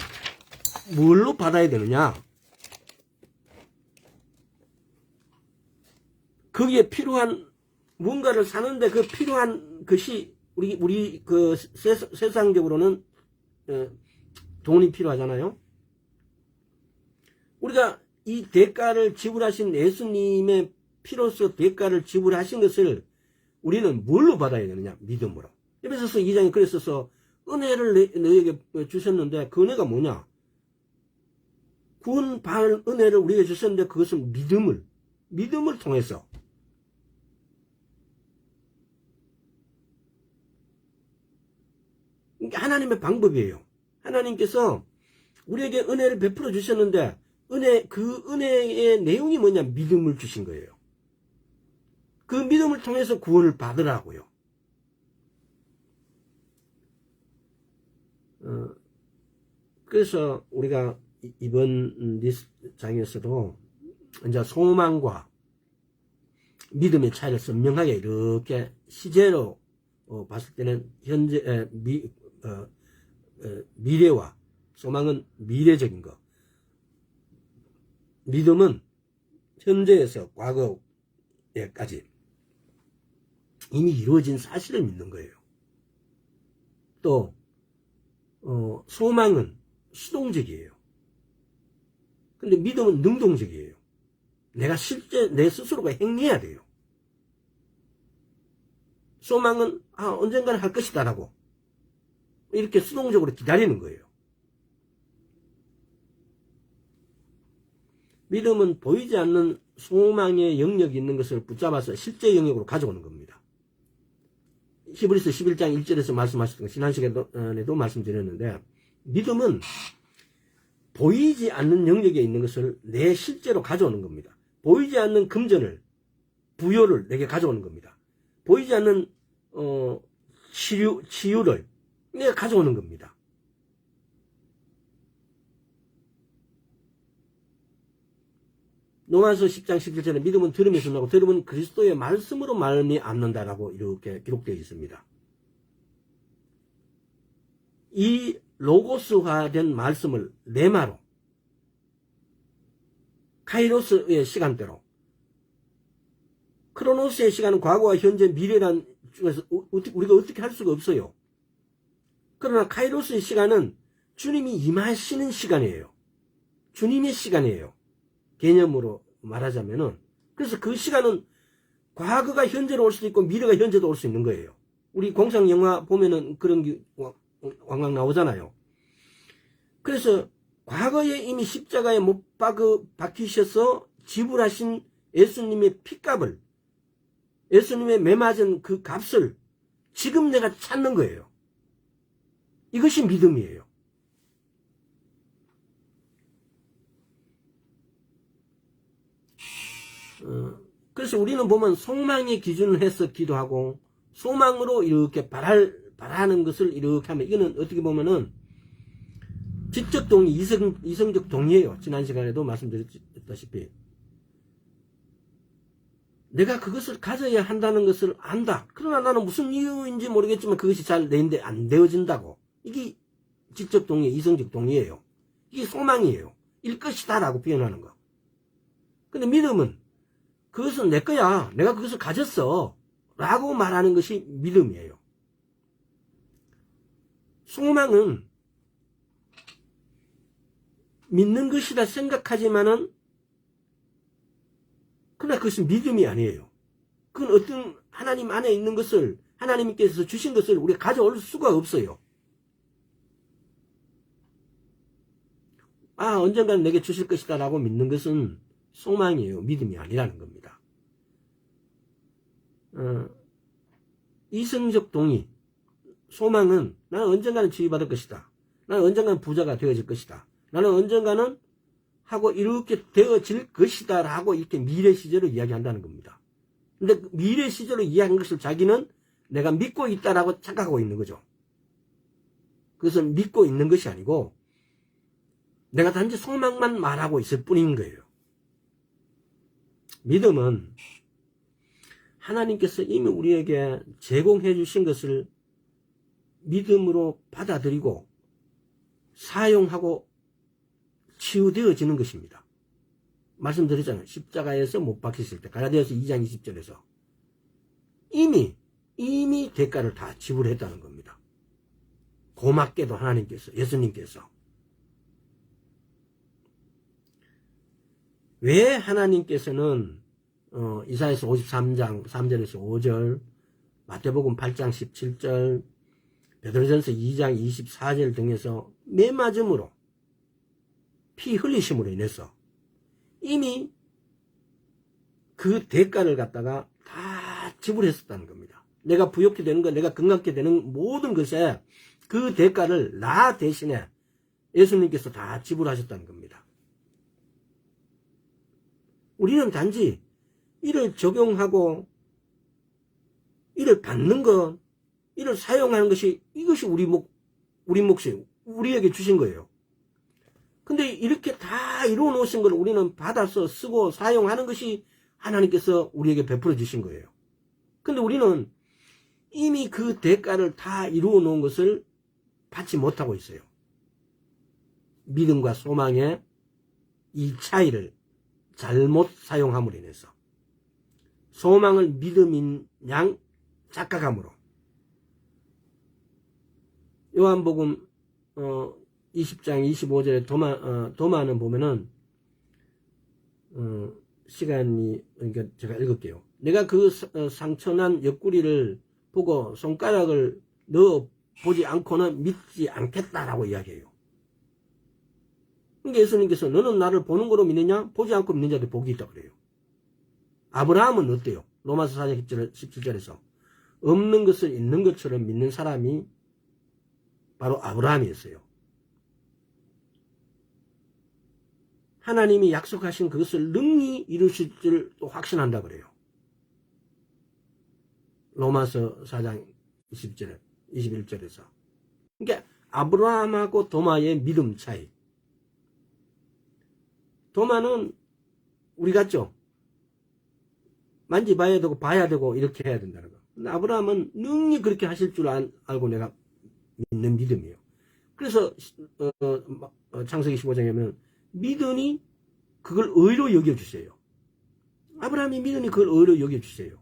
뭘로 받아야 되느냐? 거기에 필요한 뭔가를 사는데 그 필요한 것이 우리 그 세상적으로는 돈이 필요하잖아요. 우리가 이 대가를 지불하신 예수님의 피로써 대가를 지불하신 것을 우리는 뭘로 받아야 되느냐? 믿음으로. 에베소서 2장에 그랬어서 은혜를 너에게 주셨는데 그 은혜가 뭐냐? 구원 받을 은혜를 우리에게 주셨는데 그것은 믿음을 통해서 하나님의 방법이에요. 하나님께서 우리에게 은혜를 베풀어 주셨는데 그 은혜의 내용이 뭐냐? 믿음을 주신 거예요. 그 믿음을 통해서 구원을 받으라고요. 그래서 우리가 이번 장에서도 이제 소망과 믿음의 차이를 선명하게 이렇게 시제로 봤을 때는 현재 미래와 소망은 미래적인 거, 믿음은 현재에서 과거에까지 이미 이루어진 사실을 믿는 거예요. 또 소망은 수동적이에요. 근데 믿음은 능동적이에요. 내가 실제 내 스스로가 행해야 돼요. 소망은 언젠가는 할 것이다 라고 이렇게 수동적으로 기다리는 거예요. 믿음은 보이지 않는 소망의 영역이 있는 것을 붙잡아서 실제 영역으로 가져오는 겁니다. 히브리서 11장 1절에서 말씀하셨던 거 지난 시간에도 말씀드렸는데, 믿음은 보이지 않는 영역에 있는 것을 내 실제로 가져오는 겁니다. 보이지 않는 금전을, 부여를 내게 가져오는 겁니다. 보이지 않는 치유를 내가 가져오는 겁니다. 로마서 10장 17절에 믿음은 들음에서 나고 들음은 그리스도의 말씀으로 말미암는다라고 이렇게 기록되어 있습니다. 이 로고스화된 말씀을 레마로 카이로스의 시간대로, 크로노스의 시간은 과거와 현재 미래란 중에서 우리가 어떻게 할 수가 없어요. 그러나 카이로스의 시간은 주님이 임하시는 시간이에요. 주님의 시간이에요. 개념으로 말하자면은. 그래서 그 시간은 과거가 현재로 올 수도 있고 미래가 현재도 올 수 있는 거예요. 우리 공상 영화 보면은 그런 게 왕왕 나오잖아요. 그래서 과거에 이미 십자가에 못 박히셔서 지불하신 예수님의 피값을, 예수님의 매맞은 그 값을 지금 내가 찾는 거예요. 이것이 믿음이에요. 그래서 우리는 보면 소망의 기준을 해서 기도하고 소망으로 이렇게 바라는 것을 이렇게 하면, 이거는 어떻게 보면은 지적 동의, 이성적 동의예요. 지난 시간에도 말씀드렸다시피 내가 그것을 가져야 한다는 것을 안다. 그러나 나는 무슨 이유인지 모르겠지만 그것이 잘 내인데 안 되어진다고. 이게 지적 동의, 이성적 동의예요. 이게 소망이에요. 일 것이다 라고 표현하는 거. 근데 믿음은 그것은 내 거야. 내가 그것을 가졌어. 라고 말하는 것이 믿음이에요. 소망은 믿는 것이다 생각하지만은 그러나 그것은 믿음이 아니에요. 그건 어떤 하나님 안에 있는 것을 하나님께서 주신 것을 우리가 가져올 수가 없어요. 아, 언젠가는 내게 주실 것이다 라고 믿는 것은 소망이에요. 믿음이 아니라는 겁니다. 이성적 동의, 소망은 나는 언젠가는 지휘받을 것이다. 나는 언젠가는 부자가 되어질 것이다. 나는 언젠가는 하고 이렇게 되어질 것이다 라고 이렇게 미래 시제로 이야기한다는 겁니다. 근데 미래 시제로 이야기한 것을 자기는 내가 믿고 있다라고 착각하고 있는 거죠. 그것은 믿고 있는 것이 아니고 내가 단지 소망만 말하고 있을 뿐인 거예요. 믿음은 하나님께서 이미 우리에게 제공해 주신 것을 믿음으로 받아들이고 사용하고 치유되어지는 것입니다. 말씀드렸잖아요. 십자가에서 못 박히실 때 갈라디아서 2장 20절에서 이미 대가를 다 지불했다는 겁니다. 고맙게도 하나님께서, 예수님께서. 왜 하나님께서는 이사야서 53장 3절에서 5절, 마태복음 8장 17절, 베드로전서 2장 24절 등에서 매맞음으로 피 흘리심으로 인해서 이미 그 대가를 갖다가 다 지불했었다는 겁니다. 내가 부욕게 되는 것, 내가 건강케 되는 모든 것에 그 대가를 나 대신에 예수님께서 다 지불하셨다는 겁니다. 우리는 단지 이를 적용하고 이를 받는 것, 이를 사용하는 것이 이것이 우리 몫이 우리에게 주신 거예요. 근데 이렇게 다 이루어 놓으신 걸 우리는 받아서 쓰고 사용하는 것이 하나님께서 우리에게 베풀어 주신 거예요. 근데 우리는 이미 그 대가를 다 이루어 놓은 것을 받지 못하고 있어요. 믿음과 소망의 이 차이를 잘못 사용함으로 인해서 소망을 믿음인 양 착각함으로 요한복음 20장 25절에 도마는 보면은 시간이 그러니까 제가 읽을게요. 내가 그 상처난 옆구리를 보고 손가락을 넣어 보지 않고는 믿지 않겠다라고 이야기해요. 그러니까 예수님께서 너는 나를 보는 거로 믿느냐? 보지 않고 믿는 자들 복이 있다 그래요. 아브라함은 어때요? 로마서 4장 17절에서 없는 것을 있는 것처럼 믿는 사람이 바로 아브라함이었어요. 하나님이 약속하신 그것을 능히 이루실 줄 또 확신한다 그래요. 로마서 4장 21절에서. 그러니까 아브라함하고 도마의 믿음 차이. 도마는 우리 같죠? 만지봐야 되고 봐야 되고 이렇게 해야 된다는 거. 근데 아브라함은 능히 그렇게 하실 줄 알고 내가 믿는 믿음이에요. 그래서 창세기 15장에 보면 믿으니 그걸 의로 여겨주세요. 아브라함이 믿으니 그걸 의로 여겨주세요.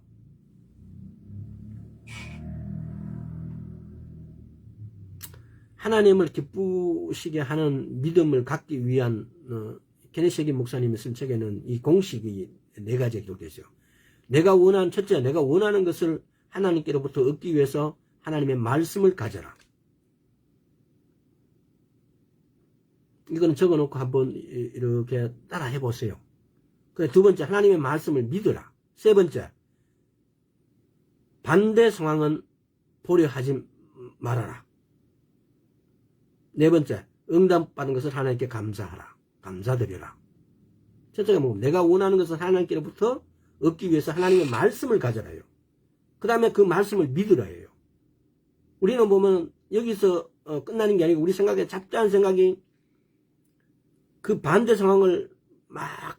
하나님을 기쁘시게 하는 믿음을 갖기 위한 케네시기 목사님이 쓴 책에는 이 공식이 4가지가 기록되어 있어요. 첫째, 내가 원하는 것을 하나님께로부터 얻기 위해서 하나님의 말씀을 가져라. 이거는 적어놓고 한번 이렇게 따라 해보세요. 그래, 2번째, 하나님의 말씀을 믿으라. 3번째, 반대 상황은 보려 하지 말아라. 4번째, 응답받은 것을 하나님께 감사하라. 감사드려라. 첫째가 뭐 내가 원하는 것을 하나님께로부터 얻기 위해서 하나님의 말씀을 가져라요. 그 다음에 그 말씀을 믿으라예요. 우리는 보면 여기서 끝나는 게 아니고 우리 생각에 잡다한 생각이 그 반대 상황을 막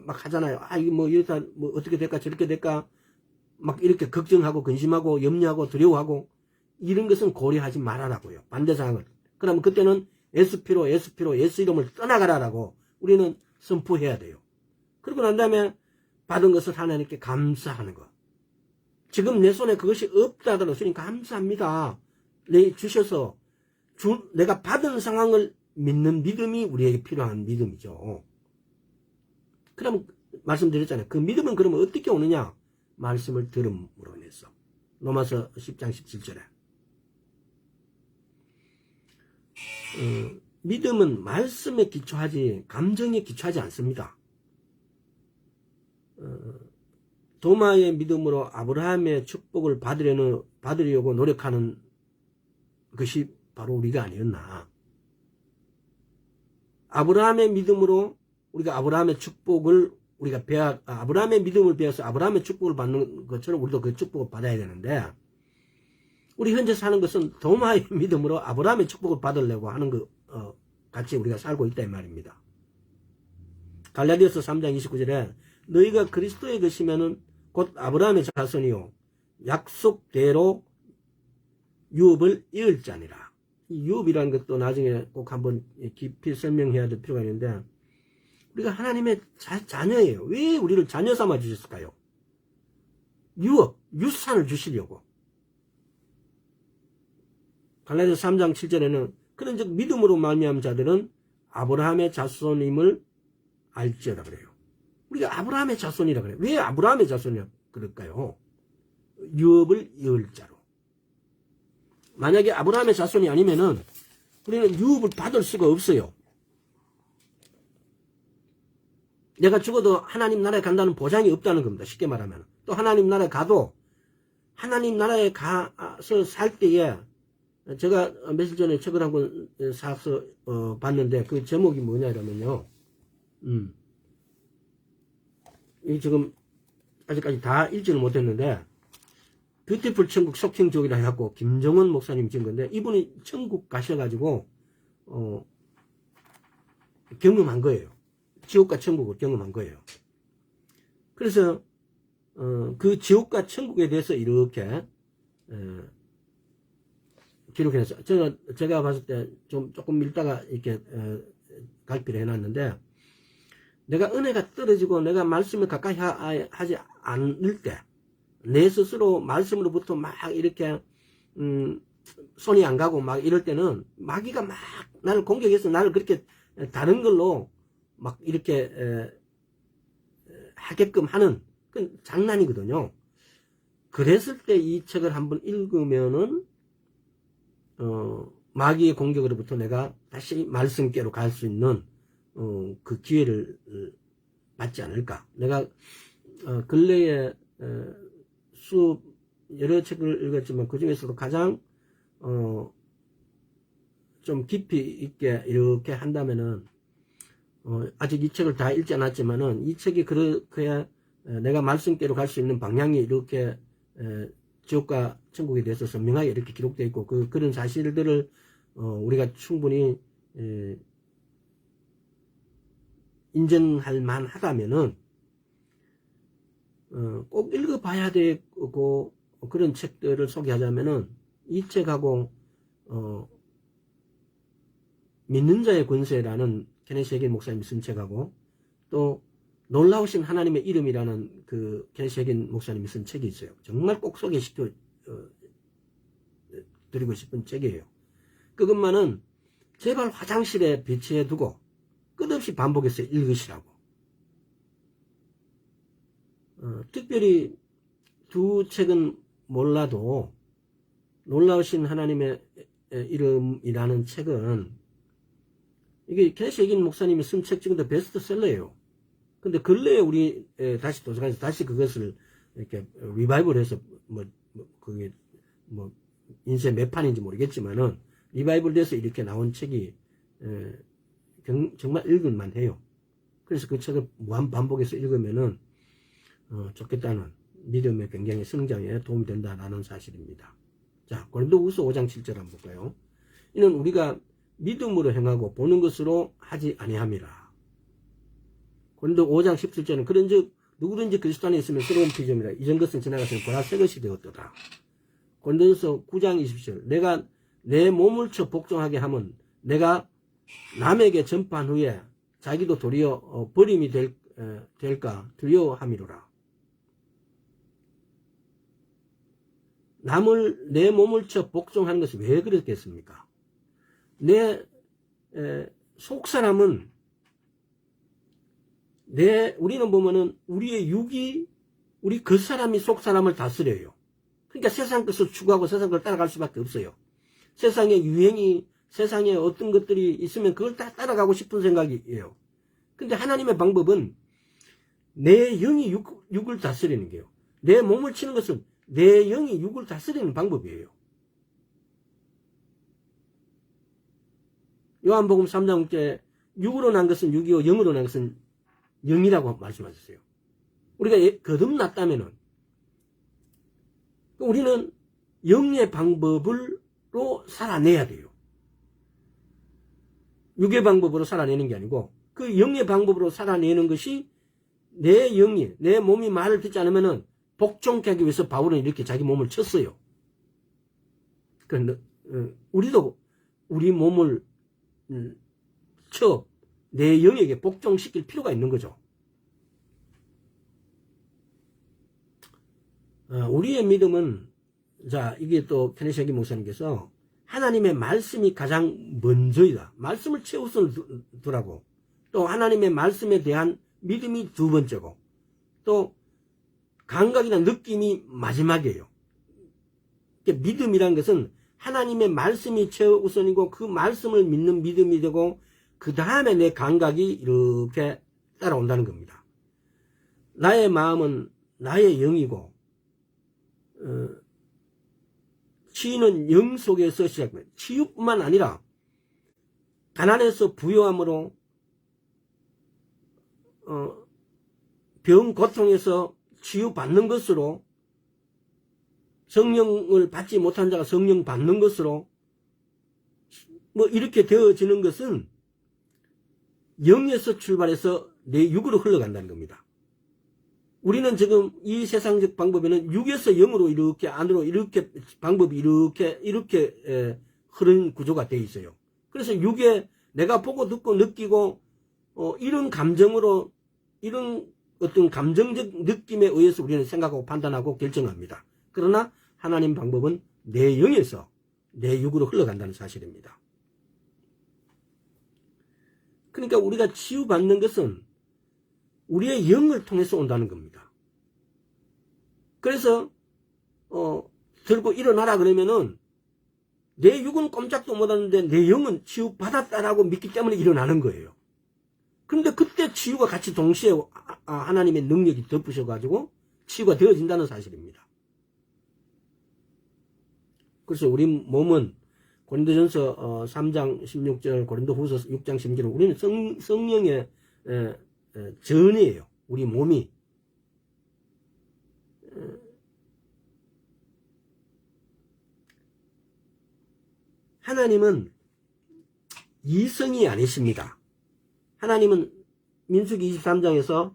막 하잖아요. 아, 이게 뭐 이렇다, 뭐 어떻게 될까, 저렇게 될까, 막 이렇게 걱정하고, 근심하고, 염려하고, 두려워하고, 이런 것은 고려하지 말아라고요. 반대 상황을. 그러면 그때는 예수 이름을 떠나가라라고 우리는 선포해야 돼요. 그러고 난 다음에 받은 것을 하나님께 감사하는 것. 지금 내 손에 그것이 없다 하더라도 주님 감사합니다. 내 주셔서 내가 받은 상황을 믿는 믿음이 우리에게 필요한 믿음이죠. 그럼 말씀드렸잖아요. 그 믿음은 그러면 어떻게 오느냐? 말씀을 들음으로 인해서. 로마서 10장 17절에 믿음은 말씀에 기초하지 감정에 기초하지 않습니다. 도마의 믿음으로 아브라함의 축복을 받으려고 노력하는 것이 바로 우리가 아니었나. 아브라함의 믿음으로 우리가 아브라함의 축복을 아브라함의 믿음을 배워서 아브라함의 축복을 받는 것처럼 우리도 그 축복을 받아야 되는데, 우리 현재 사는 것은 도마의 믿음으로 아브라함의 축복을 받으려고 하는 것 같이 우리가 살고 있다 이 말입니다. 갈라디아서 3장 29절에 너희가 그리스도의 것이면은 곧 아브라함의 자손이요 약속대로 유업을 이을 자니라. 이 유업이라는 것도 나중에 꼭 한번 깊이 설명해야 될 필요가 있는데, 우리가 하나님의 자녀예요. 왜 우리를 자녀 삼아 주셨을까요? 유업, 유산을 주시려고. 갈라디아서 3장 7절에는 그런즉 믿음으로 말미암은 자들은 아브라함의 자손임을 알지어다 그래요. 우리가 아브라함의 자손이라 그래요. 왜 아브라함의 자손이라 그럴까요? 유업을 이을 자로. 만약에 아브라함의 자손이 아니면은 우리는 유업을 받을 수가 없어요. 내가 죽어도 하나님 나라에 간다는 보장이 없다는 겁니다. 쉽게 말하면. 또 하나님 나라에 가도 하나님 나라에 가서 살 때에, 제가 며칠 전에 책을 한 권 사서 봤는데 그 제목이 뭐냐 이러면요. 이 지금 아직까지 다 읽지는 못했는데, 뷰티풀 천국 소킹족이라 해갖고 김정은 목사님 지은 건데, 이분이 천국 가셔가지고 경험한 거예요. 지옥과 천국을 경험한 거예요. 그래서 그 지옥과 천국에 대해서 이렇게 기록해놨어요. 제가 봤을 때 조금 읽다가 이렇게 갈피를 해놨는데, 내가 은혜가 떨어지고 내가 말씀을 가까이 하지 않을 때, 내 스스로 말씀으로부터 막 이렇게 손이 안 가고 막 이럴 때는 마귀가 막 나를 공격해서 나를 그렇게 다른 걸로 막 이렇게 하게끔 하는 그건 장난이거든요. 그랬을 때 이 책을 한번 읽으면은 마귀의 공격으로부터 내가 다시 말씀께로 갈 수 있는 그 기회를 받지 않을까. 내가 근래에 여러 책을 읽었지만 그 중에서도 가장 좀 깊이 있게 이렇게 한다면은, 아직 이 책을 다 읽지 않았지만은 이 책이 그렇게 내가 말씀께로 갈 수 있는 방향이 이렇게 지옥과 천국에 대해서 선명하게 이렇게 기록되어 있고, 그런 사실들을 우리가 충분히 인정할 만하다면은 꼭 읽어봐야 되고, 그런 책들을 소개하자면은 이 책하고 믿는 자의 권세라는 케네시 해긴 목사님이 쓴 책하고, 또 놀라우신 하나님의 이름이라는 그 케네시 해긴 목사님이 쓴 책이 있어요. 정말 꼭 소개시켜 드리고 싶은 책이에요. 그것만은 제발 화장실에 배치해 두고 끝없이 반복해서 읽으시라고. 특별히 두 책은 몰라도 놀라우신 하나님의 이름이라는 책은, 이게 케네시 해긴 목사님이 쓴 책 중에도 베스트셀러예요. 근데 근래에 우리 다시 도서관에서 다시 그것을 이렇게 리바이벌해서 그게 인쇄 몇 판인지 모르겠지만은 리바이벌 돼서 이렇게 나온 책이 정말 읽을만 해요. 그래서 그 책을 무한 반복해서 읽으면은 좋겠다는 믿음의 굉장히 성장에 도움이 된다라는 사실입니다. 자, 고린도후서 5장 7절 한번 볼까요? 이는 우리가 믿음으로 행하고 보는 것으로 하지 아니함이라. 고린도 5장 17절은 그런즉 누구든지 그리스도 안에 있으면 새로운 피조물이라. 이전 것은 지나갔으니 보라 새 것이 되었도다. 고린도전서 9장 20절 내가 내 몸을 쳐 복종하게 하면 내가 남에게 전파한 후에 자기도 도리어 버림이 될까 두려워함이로라. 내 몸을 쳐 복종하는 것이 왜 그렇겠습니까? 내 속 사람은 우리는 보면은 우리의 육이 우리 그 사람이 속 사람을 다스려요. 그러니까 세상 것을 추구하고 세상 걸 따라갈 수밖에 없어요. 세상의 유행이 세상에 어떤 것들이 있으면 그걸 다 따라가고 싶은 생각이에요. 근데 하나님의 방법은 내 영이 육을 다스리는 게요. 내 몸을 치는 것은 내 영이 육을 다스리는 방법이에요. 요한복음 3장 6절 육으로 난 것은 육이요 영으로 난 것은 영이라고 말씀하셨어요. 우리가 거듭났다면은 우리는 영의 방법으로 살아내야 돼요. 육의 방법으로 살아내는 게 아니고 그 영의 방법으로 살아내는 것이 내 영이 내 몸이 말을 듣지 않으면은 복종케 하기 위해서 바울은 이렇게 자기 몸을 쳤어요. 그런데 우리도 우리 몸을 쳐 내 영에게 복종시킬 필요가 있는 거죠. 우리의 믿음은 자 이게 또 케네시아기 목사님께서 하나님의 말씀이 가장 먼저이다. 말씀을 최우선을 두라고. 또 하나님의 말씀에 대한 믿음이 두 번째고 또 감각이나 느낌이 마지막이에요. 믿음이란 것은 하나님의 말씀이 최우선이고 그 말씀을 믿는 믿음이 되고 그 다음에 내 감각이 이렇게 따라온다는 겁니다. 나의 마음은 나의 영이고 치유는 영 속에서 시작됩니다. 치유뿐만 아니라 가난에서 부요함으로 병 고통에서 치유받는 것으로 성령을 받지 못한 자가 성령 받는 것으로 뭐 이렇게 되어지는 것은 영에서 출발해서 내 육으로 흘러간다는 겁니다. 우리는 지금 이 세상적 방법에는 육에서 영으로 이렇게 안으로 이렇게 방법이 이렇게 흐르는 구조가 되어 있어요. 그래서 육에 내가 보고 듣고 느끼고 이런 감정으로 이런 어떤 감정적 느낌에 의해서 우리는 생각하고 판단하고 결정합니다. 그러나 하나님 방법은 내 영에서 내 육으로 흘러간다는 사실입니다. 그러니까 우리가 치유받는 것은 우리의 영을 통해서 온다는 겁니다. 그래서 들고 일어나라 그러면은 내 육은 꼼짝도 못하는데 내 영은 치유받았다라고 믿기 때문에 일어나는 거예요. 그런데 그때 치유가 같이 동시에 하나님의 능력이 덮으셔가지고 치유가 되어진다는 사실입니다. 그래서 우리 몸은 고린도전서 3장 16절 고린도후서 6장 16절 우리는 성령의 전이에요. 우리 몸이 하나님은 이성이 아니십니다. 하나님은 민수기 23장에서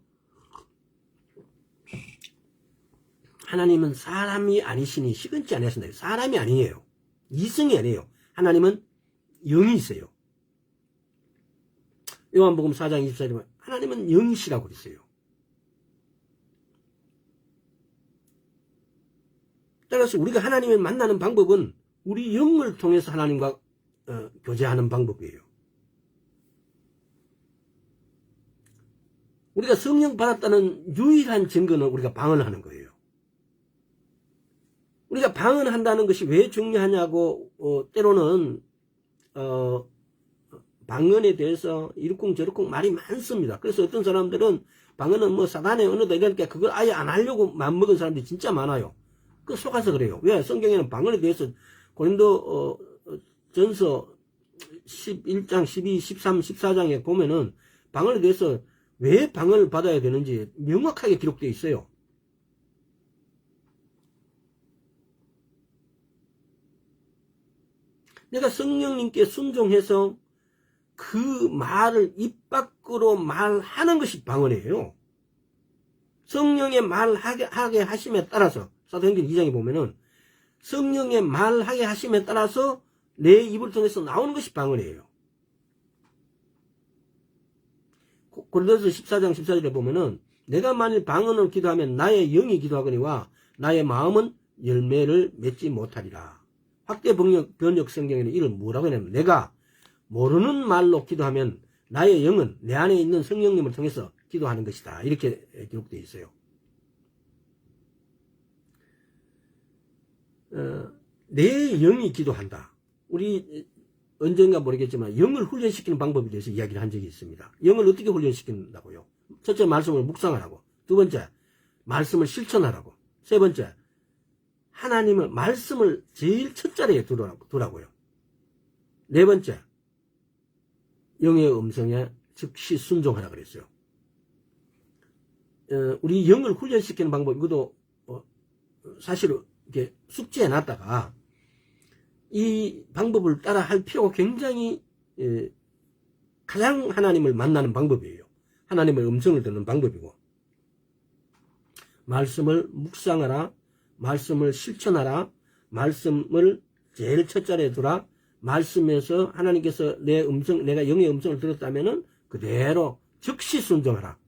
하나님은 사람이 아니시니 시건치 아니하신다. 사람이 아니에요. 이성이 아니에요. 하나님은 영이 있어요. 요한복음 4장 24절에 보면 하나님은 영이시라고 그랬어요. 따라서 우리가 하나님을 만나는 방법은 우리 영을 통해서 하나님과 교제하는 방법이에요. 우리가 성령 받았다는 유일한 증거는 우리가 방언하는 거예요. 우리가 방언한다는 것이 왜 중요하냐고 때로는 방언에 대해서 이렇쿵저렇쿵 말이 많습니다. 그래서 어떤 사람들은 방언은 뭐 사단의 언어다 이러니까 그걸 아예 안 하려고 마음먹은 사람들이 진짜 많아요. 그 속아서 그래요. 왜? 성경에는 방언에 대해서 고린도 전서 11장, 12, 13, 14장에 보면은 방언에 대해서 왜 방언을 받아야 되는지 명확하게 기록되어 있어요. 내가 성령님께 순종해서 그 말을 입 밖으로 말하는 것이 방언이에요. 성령의 말하게 하심에 따라서 사도행전 2장에 보면은 성령의 말하게 하심에 따라서 내 입을 통해서 나오는 것이 방언이에요. 고린도서 14장 14절에 보면은 내가 만일 방언을 기도하면 나의 영이 기도하거니와 나의 마음은 열매를 맺지 못하리라. 확대 번역 성경에는 이를 뭐라고 하냐면 내가 모르는 말로 기도하면 나의 영은 내 안에 있는 성령님을 통해서 기도하는 것이다. 이렇게 기록되어 있어요. 내 영이 기도한다. 우리 언젠가 모르겠지만 영을 훈련시키는 방법에 대해서 이야기를 한 적이 있습니다. 영을 어떻게 훈련시킨다고요? 첫째, 말씀을 묵상하라고. 두 번째, 말씀을 실천하라고. 세 번째, 하나님의 말씀을 제일 첫 자리에 두라고요. 네 번째, 영의 음성에 즉시 순종하라 그랬어요. 우리 영을 훈련시키는 방법, 이것도 사실 이렇게 숙지해 놨다가 이 방법을 따라 할 필요가 굉장히 가장 하나님을 만나는 방법이에요. 하나님의 음성을 듣는 방법이고, 말씀을 묵상하라, 말씀을 실천하라, 말씀을 제일 첫 자리에 두라, 말씀에서 하나님께서 내 음성, 내가 영의 음성을 들었다면은 그대로 즉시 순종하라.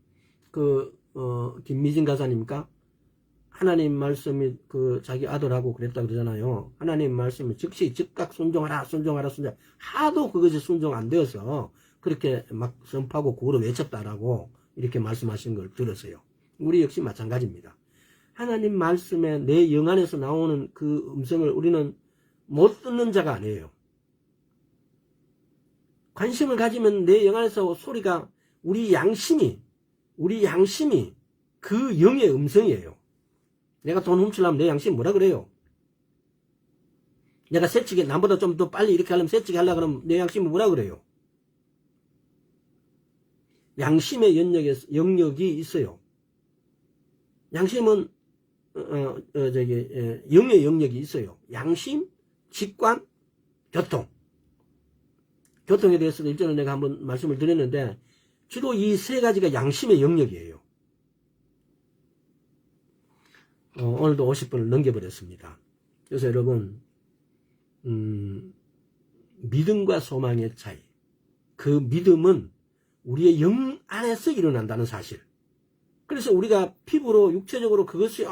김미진 가사님입니까? 하나님 말씀이 자기 아들하고 그랬다 그러잖아요. 하나님 말씀이 즉시 즉각 순종하라, 순종하라, 순종. 하도 그것이 순종 안 되어서 그렇게 막 선포하고 구호로 외쳤다라고 이렇게 말씀하신 걸 들었어요. 우리 역시 마찬가지입니다. 하나님 말씀에 내 영 안에서 나오는 그 음성을 우리는 못 듣는 자가 아니에요. 관심을 가지면 내 영 안에서 소리가 우리 양심이 그 영의 음성이에요. 내가 돈 훔치려면 내 양심이 뭐라 그래요? 내가 새치기, 남보다 좀 더 빨리 이렇게 하려면 새치기 하려고 그러면 내 양심이 뭐라 그래요? 양심의 영역이 있어요. 양심은, 영의 영역이 있어요. 양심, 직관, 교통. 교통에 대해서도 일전에 내가 한번 말씀을 드렸는데, 주로 이 세 가지가 양심의 영역이에요. 오늘도 50분을 넘겨버렸습니다. 그래서 여러분, 믿음과 소망의 차이. 그 믿음은 우리의 영 안에서 일어난다는 사실. 그래서 우리가 피부로, 육체적으로 그것이,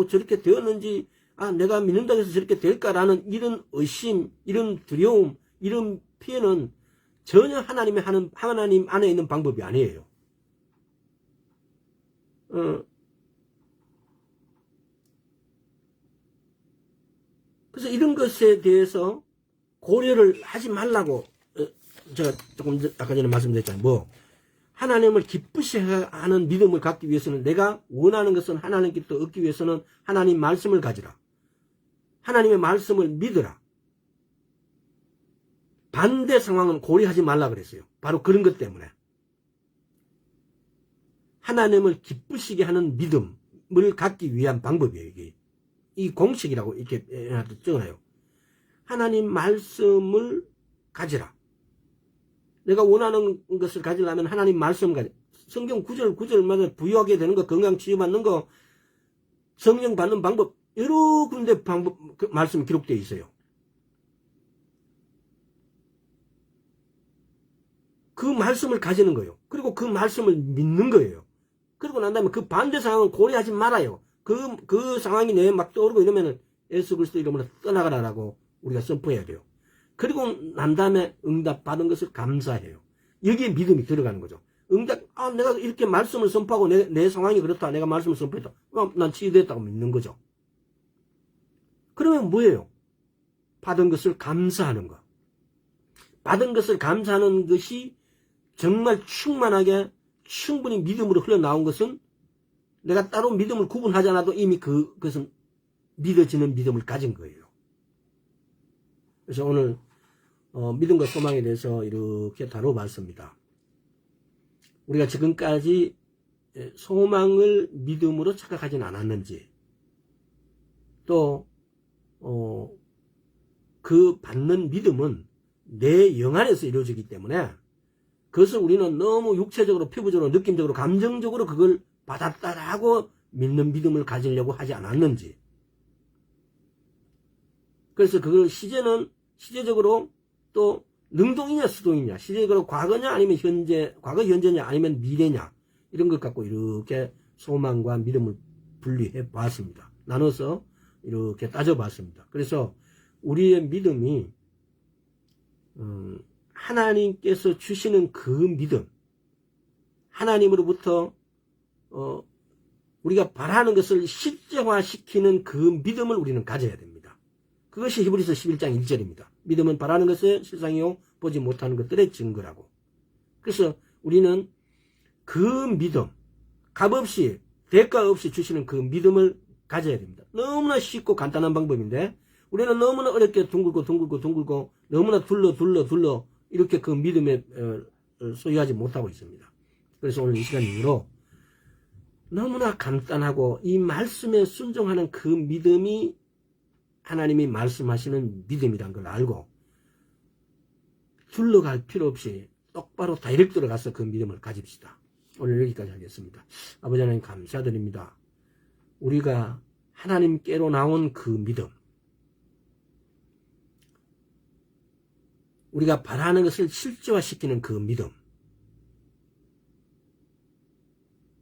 저렇게 되었는지, 내가 믿는다고 해서 저렇게 될까라는 이런 의심, 이런 두려움, 이런 피해는 전혀 하나님 안에 있는 방법이 아니에요. 그래서 이런 것에 대해서 고려를 하지 말라고, 제가 조금 아까 전에 말씀드렸잖아요. 하나님을 기쁘시 하는 믿음을 갖기 위해서는, 내가 원하는 것은 하나님께 얻기 위해서는 하나님 말씀을 가지라. 하나님의 말씀을 믿으라. 반대 상황은 고려하지 말라 그랬어요. 바로 그런 것 때문에. 하나님을 기쁘시게 하는 믿음을 갖기 위한 방법이에요. 이게. 이 공식이라고 이렇게 적어놔요. 하나님 말씀을 가지라. 내가 원하는 것을 가지려면 하나님 말씀 가지라. 성경 구절마다 부유하게 되는 거, 건강 치유받는 거, 성령 받는 방법, 여러 군데 말씀 기록되어 있어요. 그 말씀을 가지는 거예요. 그리고 그 말씀을 믿는 거예요. 그러고 난 다음에 그 반대 상황을 고려하지 말아요. 그 상황이 내에 막 떠오르고 이러면은 예수 그리스도 이름으로 떠나가라라고 우리가 선포해야 돼요. 그리고 난 다음에 응답 받은 것을 감사해요. 여기에 믿음이 들어가는 거죠. 응답, 내가 이렇게 말씀을 선포하고 내 상황이 그렇다. 내가 말씀을 선포했다. 난 치유됐다고 믿는 거죠. 그러면 뭐예요? 받은 것을 감사하는 거. 받은 것을 감사하는 것이 정말 충만하게 충분히 믿음으로 흘러나온 것은 내가 따로 믿음을 구분하지 않아도 이미 그것은 믿어지는 믿음을 가진 거예요. 그래서 오늘 믿음과 소망에 대해서 이렇게 다뤄봤습니다. 우리가 지금까지 소망을 믿음으로 착각하지는 않았는지, 또 그 받는 믿음은 내 영 안에서 이루어지기 때문에 그것을 우리는 너무 육체적으로, 피부적으로, 느낌적으로, 감정적으로 그걸 받았다라고 믿는 믿음을 가지려고 하지 않았는지. 그래서 그걸 시제적으로 또 능동이냐 수동이냐, 시제적으로 과거냐 아니면 과거 현재냐 아니면 미래냐, 이런 것 갖고 이렇게 소망과 믿음을 분리해 봤습니다. 나눠서 이렇게 따져봤습니다. 그래서 우리의 믿음이 하나님께서 주시는 그 믿음, 하나님으로부터 우리가 바라는 것을 실제화시키는 그 믿음을 우리는 가져야 됩니다. 그것이 히브리서 11장 1절입니다. 믿음은 바라는 것의 실상이요 보지 못하는 것들의 증거라고. 그래서 우리는 그 믿음, 값없이 대가 없이 주시는 그 믿음을 가져야 됩니다. 너무나 쉽고 간단한 방법인데 우리는 너무나 어렵게 둥글고 너무나 둘러 이렇게 그 믿음에 소유하지 못하고 있습니다. 그래서 오늘 이 시간 이후로 너무나 간단하고 이 말씀에 순종하는 그 믿음이 하나님이 말씀하시는 믿음이란 걸 알고 둘러갈 필요 없이 똑바로 다이렉트로 가서 그 믿음을 가집시다. 오늘 여기까지 하겠습니다. 아버지 하나님 감사드립니다. 우리가 하나님께로 나온 그 믿음, 우리가 바라는 것을 실제화시키는 그 믿음,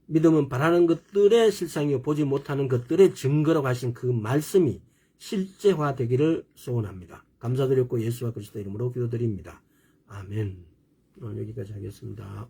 믿음은 바라는 것들의 실상이요 보지 못하는 것들의 증거라고 하신 그 말씀이 실제화되기를 소원합니다. 감사드렸고 예수와 그리스도 이름으로 기도드립니다. 아멘. 오늘 여기까지 하겠습니다.